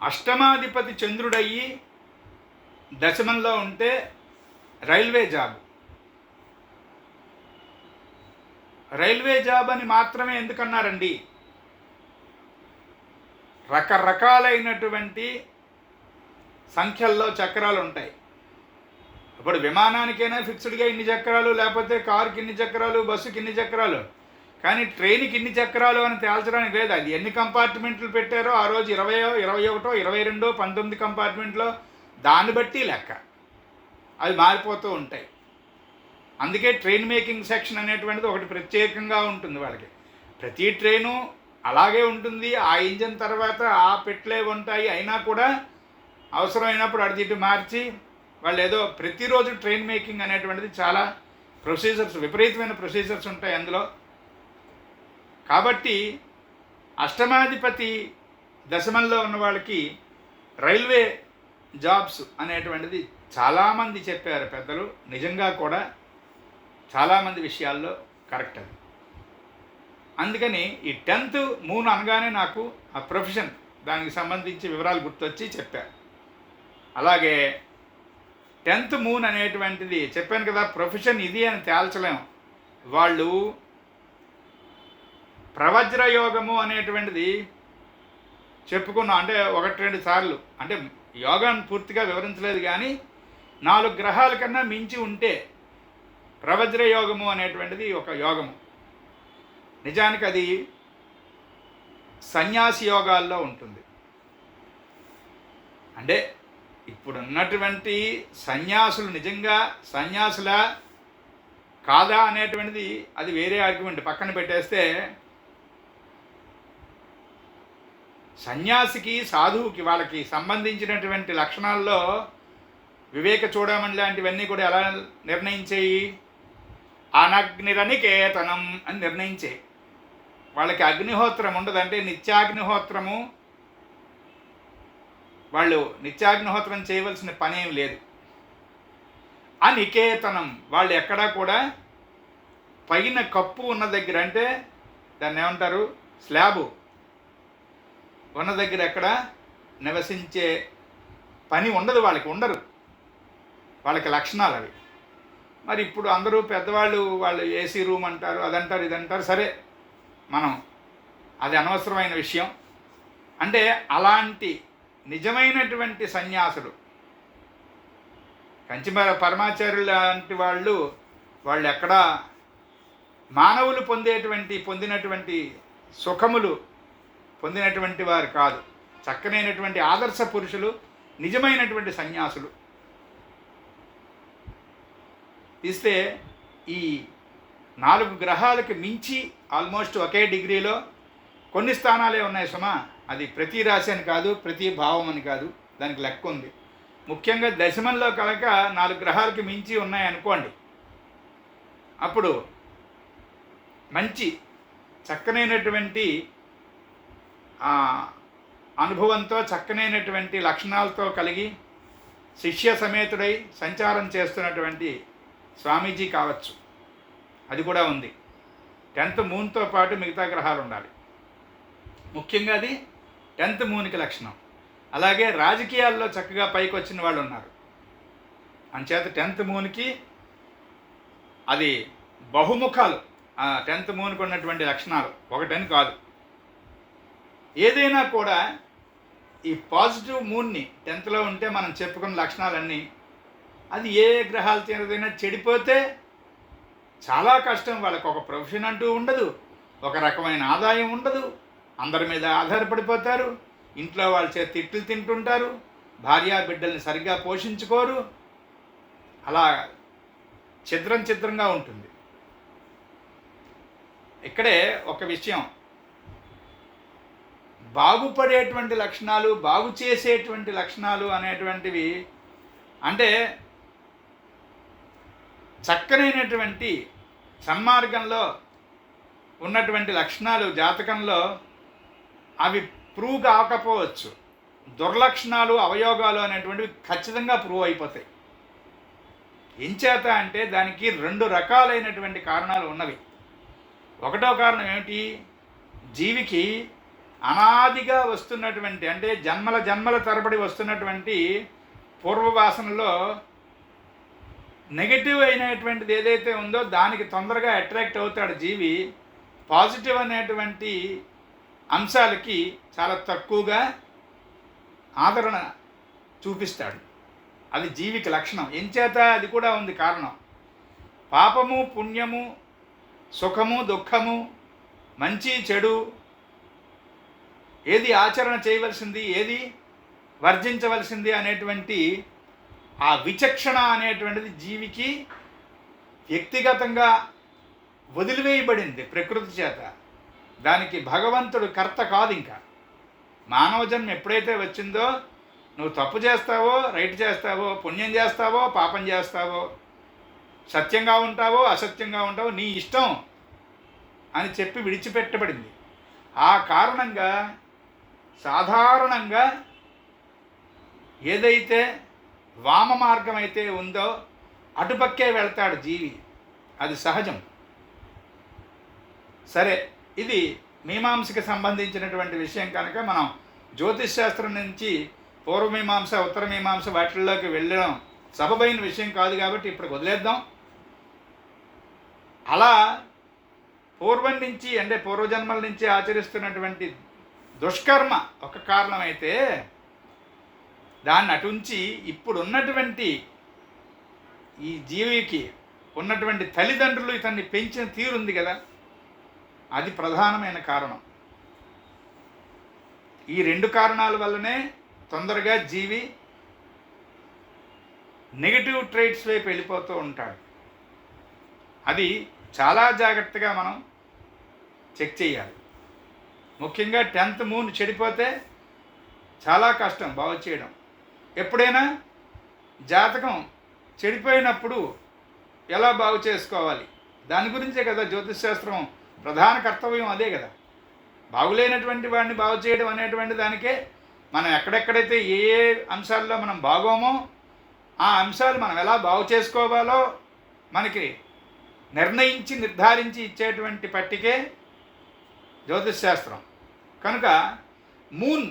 అష్టమాధిపతి చంద్రుడయ్యి దశమంలో ఉంటే రైల్వే జాబ్. రైల్వే జాబ్ అని మాత్రమే ఎందుకన్నారండి? రకరకాలైనటువంటి సంఖ్యల్లో చక్రాలు ఉంటాయి. ఇప్పుడు విమానానికైనా ఫిక్స్డ్గా ఇన్ని చక్రాలు, లేకపోతే కారుకి ఇన్ని చక్రాలు, బస్సుకి ఇన్ని చక్రాలు, కానీ ట్రైన్కి ఇన్ని చక్రాలు అని తేల్చడానికి లేదు. అది ఎన్ని కంపార్ట్మెంట్లు పెట్టారో ఆ రోజు 20, 21, 22, 19 కంపార్ట్మెంట్లో దాన్ని బట్టి లెక్క అవి మారిపోతూ ఉంటాయి. అందుకే ట్రైన్ మేకింగ్ సెక్షన్ అనేటువంటిది ఒకటి ప్రత్యేకంగా ఉంటుంది వాళ్ళకి. ప్రతి ట్రైను అలాగే ఉంటుంది. ఆ ఇంజన్ తర్వాత ఆ పెట్లే ఉంటాయి. అయినా కూడా అవసరమైనప్పుడు అటు ఇటు మార్చి వాళ్ళు ఏదో ప్రతిరోజు ట్రైన్ మేకింగ్ అనేటువంటిది చాలా ప్రొసీజర్స్, విపరీతమైన ప్రొసీజర్స్ ఉంటాయి అందులో. కాబట్టి అష్టమాధిపతి దశమంలో ఉన్న వాళ్ళకి రైల్వే జాబ్స్ అనేటువంటిది చాలామంది చెప్పారు పెద్దలు. నిజంగా కూడా చాలామంది విషయాల్లో కరెక్ట్ అది. అందుకని ఈ 10th మూన్ అనగానే నాకు ఆ ప్రొఫెషన్ దానికి సంబంధించి వివరాలు గుర్తొచ్చి చెప్పారు. అలాగే 10th మూన్ అనేటువంటిది చెప్పాను కదా, ప్రొఫెషన్ ఇది అని తేల్చలేము. వాళ్ళు ప్రవజ్ర యోగము అనేటువంటిది చెప్పుకున్నాం. అంటే 1-2 సార్లు, అంటే యోగాన్ని పూర్తిగా వివరించలేదు కానీ 4 గ్రహాల కన్నా మించి ఉంటే ప్రవజ్ర యోగము అనేటువంటిది ఒక యోగము. నిజానికి అది సన్యాసి యోగాల్లో ఉంటుంది. అంటే ఇప్పుడున్నటువంటి సన్యాసులు నిజంగా సన్యాసులా కాదా అనేటువంటిది అది వేరే ఆర్గ్యుమెంట్ పక్కన పెట్టేస్తే, సన్యాసికి సాధువుకి వాళ్ళకి సంబంధించినటువంటి లక్షణాల్లో వివేక చూడమని లాంటివన్నీ కూడా ఎలా నిర్ణయించేయి? అనగ్నిరనికేతనం అని నిర్ణయించే. వాళ్ళకి అగ్నిహోత్రం ఉండదు, అంటే నిత్యాగ్నిహోత్రము, వాళ్ళు నిత్యాగ్నిహోత్రం చేయవలసిన పనేం లేదు. అనికేతనం, వాళ్ళు ఎక్కడా కూడా పైన కప్పు ఉన్న దగ్గర, అంటే దాన్ని ఏమంటారు, స్లాబు ఉన్న దగ్గర ఎక్కడ నివసించే పని ఉండదు, వాళ్ళకి ఉండరు, వాళ్ళకి లక్షణాలు అవి. మరి ఇప్పుడు అందరూ పెద్దవాళ్ళు వాళ్ళు ఏసీ రూమ్ అంటారు, అదంటారు, ఇదంటారు. సరే, మనం అది అనవసరమైన విషయం. అంటే అలాంటి నిజమైనటువంటి సన్యాసులు, కంచిమర పరమాచార్యులు లాంటి వాళ్ళు ఎక్కడా మానవులు పొందినటువంటి సుఖములు పొందినటువంటి వారు కాదు. చక్కనైనటువంటి ఆదర్శ పురుషులు, నిజమైనటువంటి సన్యాసులు. తీస్తే ఈ 4 గ్రహాలకి మించి ఆల్మోస్ట్ ఒకే డిగ్రీలో కొన్ని స్థానాలే ఉన్నాయి సుమా. అది ప్రతి రాశి అని కాదు, ప్రతి భావం అని కాదు, దానికి లెక్క ఉంది. ముఖ్యంగా దశమంలో కనుక 4 గ్రహాలకి మించి ఉన్నాయనుకోండి, అప్పుడు మంచి చక్కనైనటువంటి అనుభవంతో, చక్కనైనటువంటి లక్షణాలతో కలిగి శిష్య సమేతుడై సంచారం చేస్తున్నటువంటి స్వామీజీ కావచ్చు. అది కూడా ఉంది. 10th మూన్తో పాటు మిగతా గ్రహాలు ఉండాలి. ముఖ్యంగా అది 10th మూన్కి లక్షణం. అలాగే రాజకీయాల్లో చక్కగా పైకి వచ్చిన వాళ్ళు ఉన్నారు. అంచేత 10th మూన్కి అది బహుముఖాలు. 10th మూన్కి ఉన్నటువంటి లక్షణాలు ఒకటని కాదు. ఏదైనా కూడా ఈ పాజిటివ్ మూన్ని 10thలో ఉంటే మనం చెప్పుకున్న లక్షణాలన్నీ, అది ఏ గ్రహాలు ఏదైనా చెడిపోతే చాలా కష్టం. వాళ్ళకు ఒక ప్రొఫెషన్ అంటూ ఉండదు, ఒక రకమైన ఆదాయం ఉండదు, అందరి మీద ఆధారపడిపోతారు, ఇంట్లో వాళ్ళ చేతి తిట్లు తింటుంటారు, భార్యా బిడ్డల్ని సరిగ్గా పోషించుకోరు. అలా చిత్రంగా ఉంటుంది. ఇక్కడే ఒక విషయం, బాగుపడేటువంటి లక్షణాలు, బాగు చేసేటువంటి లక్షణాలు అనేటువంటివి, అంటే చక్కనైనటువంటి సన్మార్గంలో ఉన్నటువంటి లక్షణాలు జాతకంలో అవి ప్రూవ్ కాకపోవచ్చు. దుర్లక్షణాలు, అవయోగాలు అనేటువంటివి ఖచ్చితంగా ప్రూవ్ అయిపోతాయి. ఎంచేత అంటే దానికి 2 రకాలైనటువంటి కారణాలు ఉన్నవి. ఒకటో కారణం ఏమిటి? జీవికి అనాదిగా వస్తున్నటువంటి, అంటే జన్మల తరబడి వస్తున్నటువంటి పూర్వవాసనలో నెగటివ్ అయినటువంటిది ఏదైతే ఉందో దానికి తొందరగా అట్రాక్ట్ అవుతాడు జీవి. పాజిటివ్ అనేటువంటి అంశాలకి చాలా తక్కువగా ఆదరణ చూపిస్తాడు. అది జీవికి లక్షణం. ఎంచేత అది కూడా ఉంది కారణం. పాపము, పుణ్యము, సుఖము, దుఃఖము, మంచి చెడు, ఏది ఆచరణ చేయవలసింది, ఏది వర్జించవలసింది అనేటువంటి ఆ విచక్షణ అనేటువంటిది జీవికి వ్యక్తిగతంగా వదిలివేయబడింది ప్రకృతి చేత. దానికి భగవంతుడు కర్త కాదు. ఇంకా మానవ జన్మ ఎప్పుడైతే వచ్చిందో, నువ్వు తప్పు చేస్తావో, రైట్ చేస్తావో, పుణ్యం చేస్తావో, పాపం చేస్తావో, సత్యంగా ఉంటావో, అసత్యంగా ఉంటావో, నీ ఇష్టం అని చెప్పి విడిచిపెట్టబడింది. ఆ కారణంగా సాధారణంగా ఏదైతే వామ మార్గం అయితే ఉందో అటుపక్కే వెళ్తాడు జీవి. అది సహజం. సరే, ఇది మీమాంసకి సంబంధించినటువంటి విషయం కనుక మనం జ్యోతిష్ శాస్త్రం నుంచి పూర్వమీమాంస, ఉత్తర మీమాంస వాటిల్లోకి వెళ్ళడం సబబైన విషయం కాదు కాబట్టి ఇప్పుడు వదిలేద్దాం. అలా పూర్వం నుంచి, అంటే పూర్వజన్మల నుంచి ఆచరిస్తున్నటువంటి దుష్కర్మ ఒక కారణమైతే, దాన్ని అటుంచి ఇప్పుడున్నటువంటి ఈ జీవికి ఉన్నటువంటి తల్లిదండ్రులు ఇతన్ని పెంచిన తీరుంది కదా, అది ప్రధానమైన కారణం. ఈ 2 కారణాల వల్లనే తొందరగా జీవి నెగిటివ్ ట్రైట్స్ వైపు వెళ్ళిపోతూ ఉంటాడు. అది చాలా జాగ్రత్తగా మనం చెక్ చేయాలి. ముఖ్యంగా 10th మూన్ చెడిపోతే చాలా కష్టం బాగు చేయడం. ఎప్పుడైనా జాతకం చెడిపోయినప్పుడు ఎలా బాగు చేసుకోవాలి, దాని గురించే కదా జ్యోతిష్ శాస్త్రం ప్రధాన కర్తవ్యం, అదే కదా. బాగులేనటువంటి వాడిని బాగు చేయడం అనేటువంటి దానికే మనం ఎక్కడెక్కడైతే ఏ ఏ అంశాల్లో మనం బాగోమో ఆ అంశాలు మనం ఎలా బాగు చేసుకోవాలో మనకి నిర్ణయించి నిర్ధారించి ఇచ్చేటువంటి పట్టికే జ్యోతిష్ శాస్త్రం. కనుక మూన్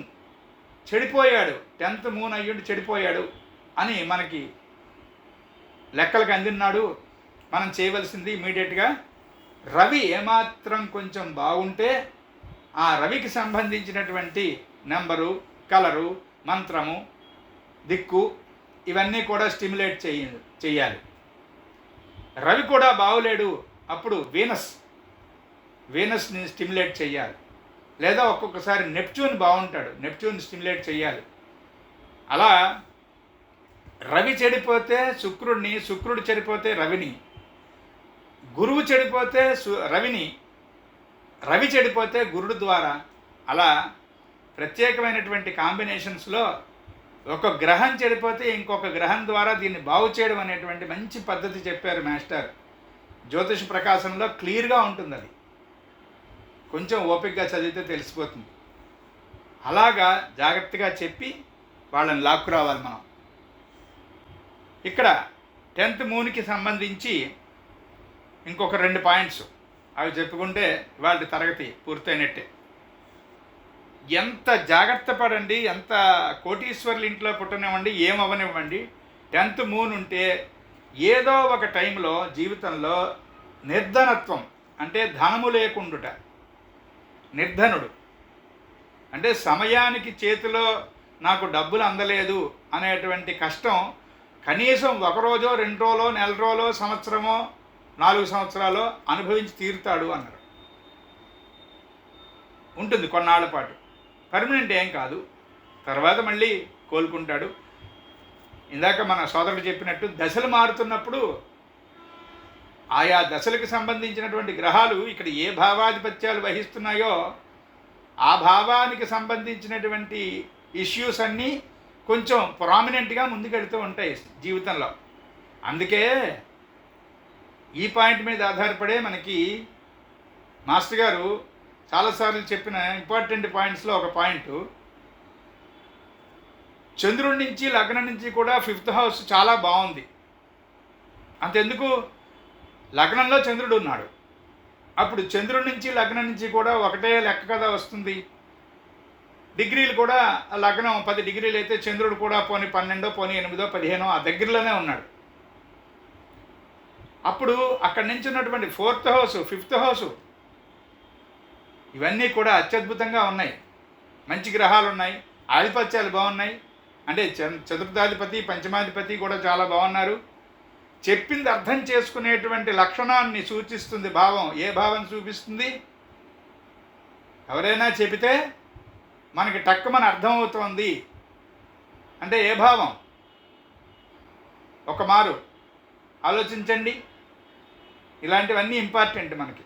చెడిపోయాడు, 10th మూన్ అయ్యుండి చెడిపోయాడు అని మనకి లెక్కలకు అందినాడు. మనం చేయవలసింది ఇమీడియట్గా రవి ఏమాత్రం కొంచెం బాగుంటే ఆ రవికి సంబంధించినటువంటి నెంబరు, కలరు, మంత్రము, దిక్కు ఇవన్నీ కూడా స్టిమ్యులేట్ చేయాలి. రవి కూడా బాగులేడు, అప్పుడు వీనస్ని స్టిమ్యులేట్ చేయాలి. లేదా ఒక్కొక్కసారి నెప్ట్యూన్ బాగుంటాడు, నెప్ట్యూన్ స్టిమ్యులేట్ చేయాలి. అలా రవి చెడిపోతే శుక్రుడిని, శుక్రుడు చెడిపోతే రవిని, గురువు చెడిపోతే రవిని, రవి చెడిపోతే గురుడు ద్వారా, అలా ప్రత్యేకమైనటువంటి కాంబినేషన్స్లో ఒక గ్రహం చెడిపోతే ఇంకొక గ్రహం ద్వారా దీన్ని బాగు చేయడం అనేటువంటి మంచి పద్ధతి చెప్పారు మాస్టర్. జ్యోతిష ప్రకాశంలో క్లియర్గా ఉంటుంది. అది కొంచెం ఓపికగా చదివితే తెలిసిపోతుంది. అలాగా జాగ్రత్తగా చెప్పి వాళ్ళని లాక్కురావాలి మనం. ఇక్కడ 10th మూన్కి సంబంధించి ఇంకొక 2 పాయింట్స్ అవి చెప్పుకుంటే వాళ్ళ తరగతి పూర్తయినట్టే. ఎంత జాగ్రత్త పడండి, ఎంత కోటీశ్వర్ల ఇంట్లో పుట్టనివ్వండి, ఏమవనివ్వండి, 10th మూన్ ఉంటే ఏదో ఒక టైంలో జీవితంలో నిర్ధనత్వం అంటే ధనము లేకుండుట, నిర్ధనుడు అంటే సమయానికి చేతిలో నాకు డబ్బులు అందలేదు అనేటువంటి కష్టం కనీసం 1 రోజో 2 రోజులో, నెల రోజులో, సంవత్సరమో, 4 సంవత్సరాలు అనుభవించి తీరుతాడు అన్నారు. ఉంటుంది కొన్నాళ్ల పాటు, పర్మనెంట్ ఏం కాదు, తర్వాత మళ్ళీ కోలుకుంటాడు. ఇందాక మన సోదరుడు చెప్పినట్టు దశలు మారుతున్నప్పుడు ఆయా దశలకు సంబంధించినటువంటి గ్రహాలు ఇక్కడ ఏ భావాధిపత్యాలు వహిస్తున్నాయో ఆ భావానికి సంబంధించినటువంటి ఇష్యూస్ అన్నీ కొంచెం ప్రామినెంట్గా ముందుకెడుతూ ఉంటాయి జీవితంలో. అందుకే ఈ పాయింట్ మీద ఆధారపడే మనకి మాస్టర్ గారు చాలాసార్లు చెప్పిన ఇంపార్టెంట్ పాయింట్స్లో ఒక పాయింట్, చంద్రుడి నుంచి లగ్నం నుంచి కూడా 5th హౌస్ చాలా బాగుంది. అంతెందుకు, లగ్నంలో చంద్రుడు ఉన్నాడు, అప్పుడు చంద్రుడి నుంచి లగ్నం నుంచి కూడా ఒకటే లెక్క కదా వస్తుంది. డిగ్రీలు కూడా లగ్నం 10 డిగ్రీలు అయితే చంద్రుడు కూడా పోనీ 12, పోనీ 8, 15 ఆ దగ్గరలోనే ఉన్నాడు. అప్పుడు అక్కడి నుంచి ఉన్నటువంటి 4th హౌస్, 5th హౌస్ ఇవన్నీ కూడా అత్యద్భుతంగా ఉన్నాయి. మంచి గ్రహాలు ఉన్నాయి, ఆధిపత్యాలు బాగున్నాయి. అంటే చతుర్థాధిపతి, పంచమాధిపతి కూడా చాలా బాగున్నారు. చెప్పింది అర్థం చేసుకునేటువంటి లక్షణాన్ని సూచిస్తుంది భావం. ఏ భావం చూపిస్తుంది? ఎవరైనా చెబితే మనకి టక్కుమని అర్థమవుతోంది అంటే ఏ భావం? ఒక మారు ఆలోచించండి. ఇలాంటివన్నీ ఇంపార్టెంట్ మనకి.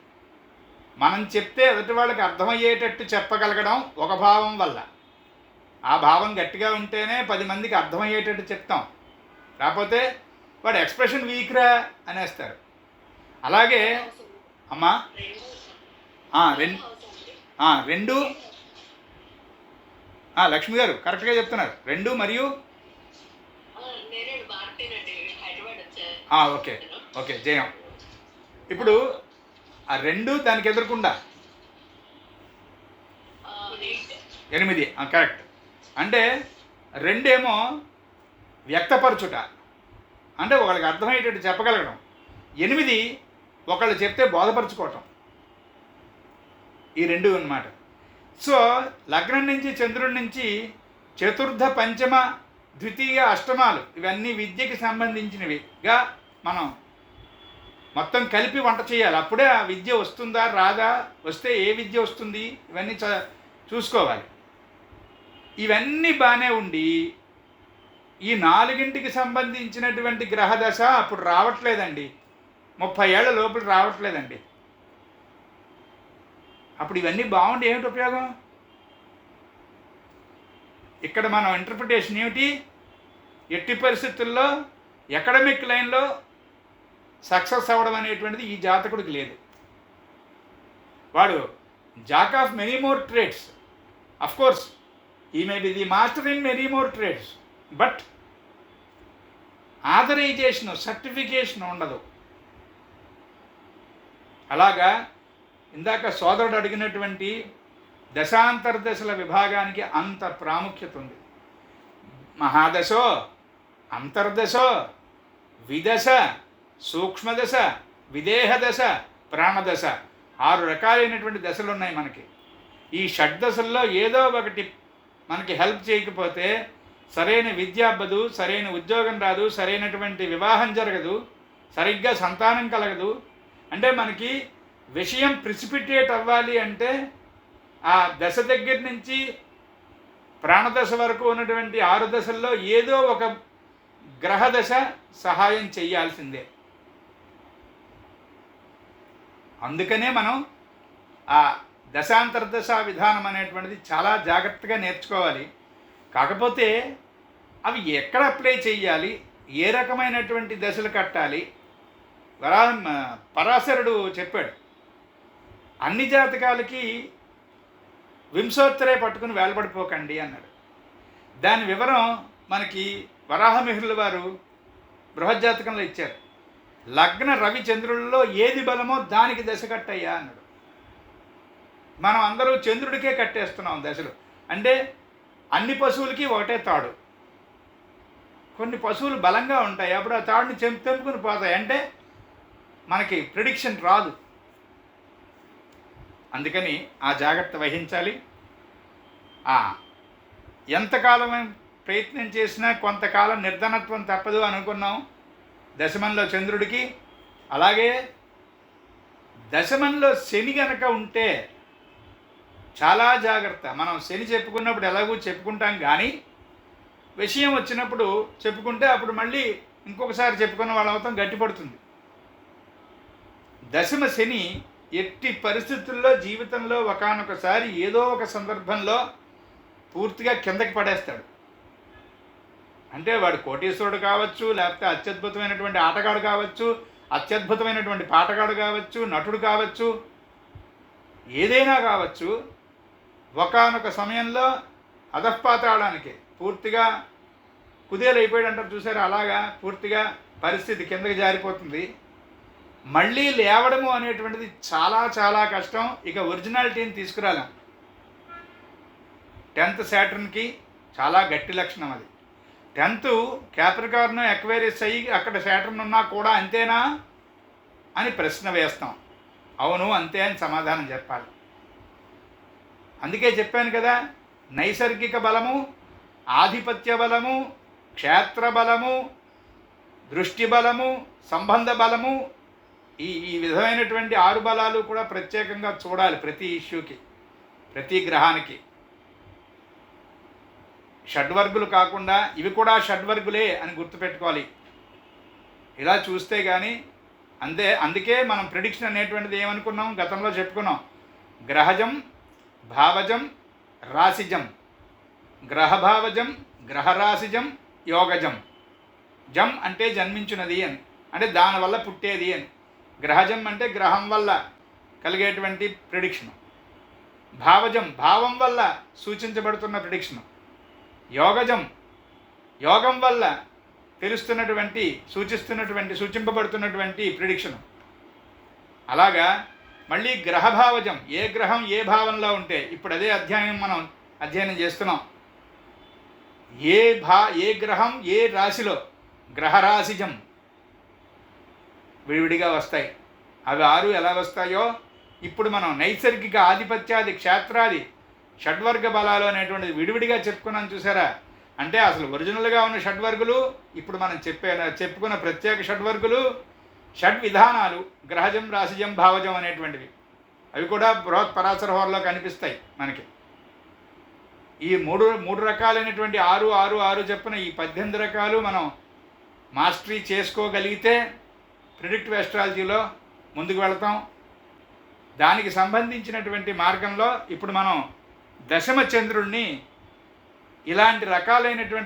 మనం చెప్తే ఎదుటి వాళ్ళకి అర్థమయ్యేటట్టు చెప్పగలగడం ఒక భావం వల్ల. ఆ భావం గట్టిగా ఉంటేనే 10 మందికి అర్థమయ్యేటట్టు చెప్తాం, లేకపోతే వాడు ఎక్స్ప్రెషన్ వీక్రా అనేస్తారు. అలాగే అమ్మా 2 లక్ష్మి గారు కరెక్ట్గా చెప్తున్నారు. 2 మరియు ఓకే ఓకే జయం. ఇప్పుడు ఆ 2 దానికి ఎదురకుండా 8 కరెక్ట్. అంటే 2 ఏమో వ్యక్తపరచుట, అంటే ఒకళ్ళకి అర్థమయ్యేటట్టు చెప్పగలగడం. 8 ఒకళ్ళు చెప్తే బోధపరచుకోవటం. ఈ 2 అన్నమాట. సో లగ్నం నుంచి చంద్రుడి నుంచి చతుర్థ, పంచమ, ద్వితీయ, అష్టమాలు ఇవన్నీ విద్యకి సంబంధించినవిగా మనం మొత్తం కలిపి వంట చేయాలి. అప్పుడే ఆ విద్య వస్తుందా రాదా, వస్తే ఏ విద్య వస్తుంది, ఇవన్నీ చూసుకోవాలి. ఇవన్నీ బాగానే ఉండి ఈ 4కి సంబంధించినటువంటి గ్రహదశ అప్పుడు రావట్లేదండి. 30 ఏళ్ల లోపల రావట్లేదండి. అప్పుడు ఇవన్నీ బాగుండి ఏమిటి ఉపయోగం? ఇక్కడ మనం ఇంటర్ప్రిటేషన్ ఏమిటి? ఎట్టి పరిస్థితుల్లో ఎకడమిక్ లైన్లో సక్సెస్ అవ్వడం అనేటువంటిది ఈ జాతకుడికి లేదు. వాడు jack of many more trades. Of course ఈ may be the master in many more trades, but authorization, certification ఉండదు. అలాగా ఇందాక సోదరుడు అడిగినటువంటి దశాంతర్దశల విభాగానికి అంత ప్రాముఖ్యత ఉంది. మహాదశో, అంతర్దశో, విదశ, సూక్ష్మదశ, విదేహదశ, ప్రాణదశ, 6 రకాలైనటువంటి దశలు ఉన్నాయి మనకి. ఈ షడ్దశల్లో ఏదో ఒకటి మనకి హెల్ప్ చేయకపోతే సరైన విద్య అవ్వదు, సరైన ఉద్యోగం రాదు, సరైనటువంటి వివాహం జరగదు, సరిగ్గా సంతానం కలగదు. అంటే మనకి విషయం ప్రిసిపిటేట్ అవ్వాలి అంటే ఆ దశ దగ్గర నుంచి ప్రాణదశ వరకు ఉన్నటువంటి 6 దశల్లో ఏదో ఒక గ్రహదశ సహాయం చేయాల్సిందే. అందుకనే మనం ఆ దశాంతర్దశ విధానం అనేటువంటిది చాలా జాగ్రత్తగా నేర్చుకోవాలి. కాకపోతే అవి ఎక్కడ అప్లై చేయాలి, ఏ రకమైనటువంటి దశలు కట్టాలి? పరాశరుడు చెప్పాడు, అన్ని జాతకాలకి వింశోత్తరే పట్టుకుని వేలపడిపోకండి అన్నాడు. దాని వివరం మనకి వరాహమిహిరుల వారు బృహజ్జాతకంలో ఇచ్చారు. లగ్న రవి చంద్రులలో ఏది బలమో దానికి దశ కట్టయ్యా అన్నాడు. మనం అందరూ చంద్రుడికే కట్టేస్తున్నాం దశలు. అంటే అన్ని పశువులకి ఒకటే తాడు. కొన్ని పశువులు బలంగా ఉంటాయి, అప్పుడు ఆ తాడుని తెంపుకుని పోతాయి. అంటే మనకి ప్రిడిక్షన్ రాదు. అందుకని ఆ జాగ్రత్త వహించాలి. ఎంతకాలం ప్రయత్నం చేసినా కొంతకాలం నిర్ధనత్వం తప్పదు అనుకున్నాం దశమంలో చంద్రుడికి. అలాగే దశమంలో శని గనక ఉంటే చాలా జాగ్రత్త. మనం శని చెప్పుకున్నప్పుడు ఎలాగూ చెప్పుకుంటాం, కానీ విషయం వచ్చినప్పుడు చెప్పుకుంటే అప్పుడు మళ్ళీ ఇంకొకసారి చెప్పుకున్న వాళ్ళ అవుతాం, గట్టిపడుతుంది. దశమ శని ఎట్టి పరిస్థితుల్లో జీవితంలో ఒకానొకసారి ఏదో ఒక సందర్భంలో పూర్తిగా కిందకి పడేస్తాడు. అంటే వాడు కోటీశ్వరుడు కావచ్చు, లేకపోతే అత్యద్భుతమైనటువంటి ఆటగాడు కావచ్చు, అత్యద్భుతమైనటువంటి పాటగాడు కావచ్చు, నటుడు కావచ్చు, ఏదైనా కావచ్చు. ఒకానొక సమయంలో అధఃపాతాళానికి పూర్తిగా కుదేలైపోయాడు అంటారు చూసారు, అలాగా పూర్తిగా పరిస్థితి కిందకి జారిపోతుంది. మళ్ళీ లేవడము అనేటువంటిది చాలా చాలా కష్టం. ఇక ఒరిజినాలిటీని తీసుకురాలేం. 10th శాటర్న్కి చాలా గట్టి లక్షణం అది. 10th క్యాప్రికార్న్ ఎక్వేరియస్ అయ్యి అక్కడ శాటర్న్ ఉన్నా కూడా అంతేనా అని ప్రశ్న వేస్తాం. అవును అంతే అని సమాధానం చెప్పాలి. అందుకే చెప్పాను కదా, నైసర్గిక బలము, ఆధిపత్య బలము, క్షేత్ర బలము, దృష్టి బలము, సంబంధ బలము, ఈ విధమైనటువంటి 6 బలాలు కూడా ప్రత్యేకంగా చూడాలి ప్రతి ఇష్యూకి, ప్రతి గ్రహానికి. షడ్వర్గులు కాకుండా ఇవి కూడా షడ్వర్గులే అని గుర్తుపెట్టుకోవాలి. ఇలా చూస్తే కానీ అందుకే మనం ప్రిడిక్షన్ అనేటువంటిది ఏమనుకున్నాం, గతంలో చెప్పుకున్నాం. గ్రహజం, భావజం, రాశిజం. గ్రహభావజం, గ్రహరాశిజం, యోగజం. జం అంటే జన్మించినది అని, అంటే దానివల్ల పుట్టేది అని. గ్రహజం అంటే గ్రహం వల్ల కలిగేటువంటి ప్రిడిక్షను. భావజం భావం వల్ల సూచించబడుతున్న ప్రిడిక్షను. యోగజం యోగం వల్ల తెలుస్తున్నటువంటి సూచింపబడుతున్నటువంటి ప్రిడిక్షను. అలాగా మళ్ళీ గ్రహభావజం, ఏ గ్రహం ఏ భావంలో ఉంటే, ఇప్పుడు అదే మనం అధ్యయనం చేస్తున్నాం. ఏ గ్రహం ఏ రాశిలో, గ్రహరాశిజం విడివిడిగా వస్తాయి. అవి 6 ఎలా వస్తాయో ఇప్పుడు మనం నైసర్గిక ఆధిపత్యాది, క్షేత్రాది, షడ్వర్గ బలాలు అనేటువంటిది విడివిడిగా చెప్పుకున్నాం చూసారా. అంటే అసలు ఒరిజినల్గా ఉన్న షడ్వర్గులు, ఇప్పుడు మనం చెప్పుకున్న ప్రత్యేక షడ్వర్గులు, షడ్విధానాలు, గ్రహజం, రాశిజం, భావజం అనేటువంటివి, అవి కూడా బృహత్ పరాశర హోరలో కనిపిస్తాయి మనకి. ఈ మూడు మూడు రకాలైనటువంటి 6 6 6 చెప్పిన ఈ 18 రకాలు మనం మాస్టరీ చేసుకోగలిగితే ప్రిడిక్టివ్ ఆస్ట్రాలజీలో ముందుకు వెళతాం. దానికి సంబంధించినటువంటి మార్గంలో ఇప్పుడు మనం దశమ చంద్రుడిని ఇలాంటి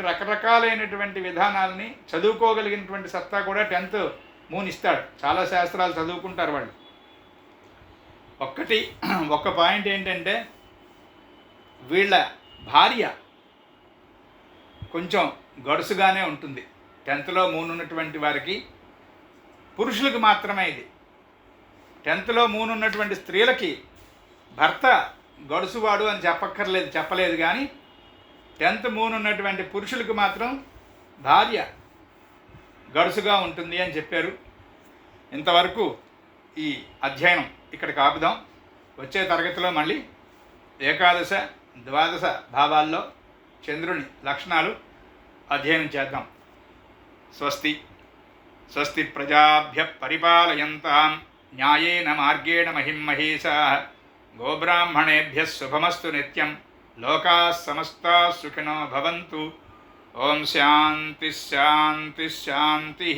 రకరకాలైనటువంటి విధానాలని చదువుకోగలిగినటువంటి సత్తా కూడా 10th మూన్ ఇస్తాడు. చాలా శాస్త్రాలు చదువుకుంటారు వాళ్ళు. ఒక్క పాయింట్ ఏంటంటే వీళ్ళ భార్య కొంచెం గడుసుగానే ఉంటుంది. 10th మూన్ ఉన్నటువంటి వారికి, పురుషులకు మాత్రమే ఇది. 10th మూన్ ఉన్నటువంటి స్త్రీలకి భర్త గడుసువాడు అని చెప్పలేదు కానీ 10th మూన్ ఉన్నటువంటి పురుషులకు మాత్రం భార్య గడుసుగా ఉంటుంది అని చెప్పారు. ఇంతవరకు ఈ అధ్యయనం ఇక్కడికి ఆపుదాం. వచ్చే తరగతిలో మళ్ళీ ఏకాదశ ద్వాదశ భావాల్లో చంద్రుని లక్షణాలు అధ్యయనం చేద్దాం. స్వస్తి స్వస్తి ప్రజాభ్య పరిపాలయంతాం న్యాయేన మార్గేణ మహిమహేషాః గోబ్రాహ్మణేభ్య శుభమస్తు నిత్యం. లోకాః సమస్తాః సుఖినో భవంతు. ఓం శాంతి శాంతి శాంతి.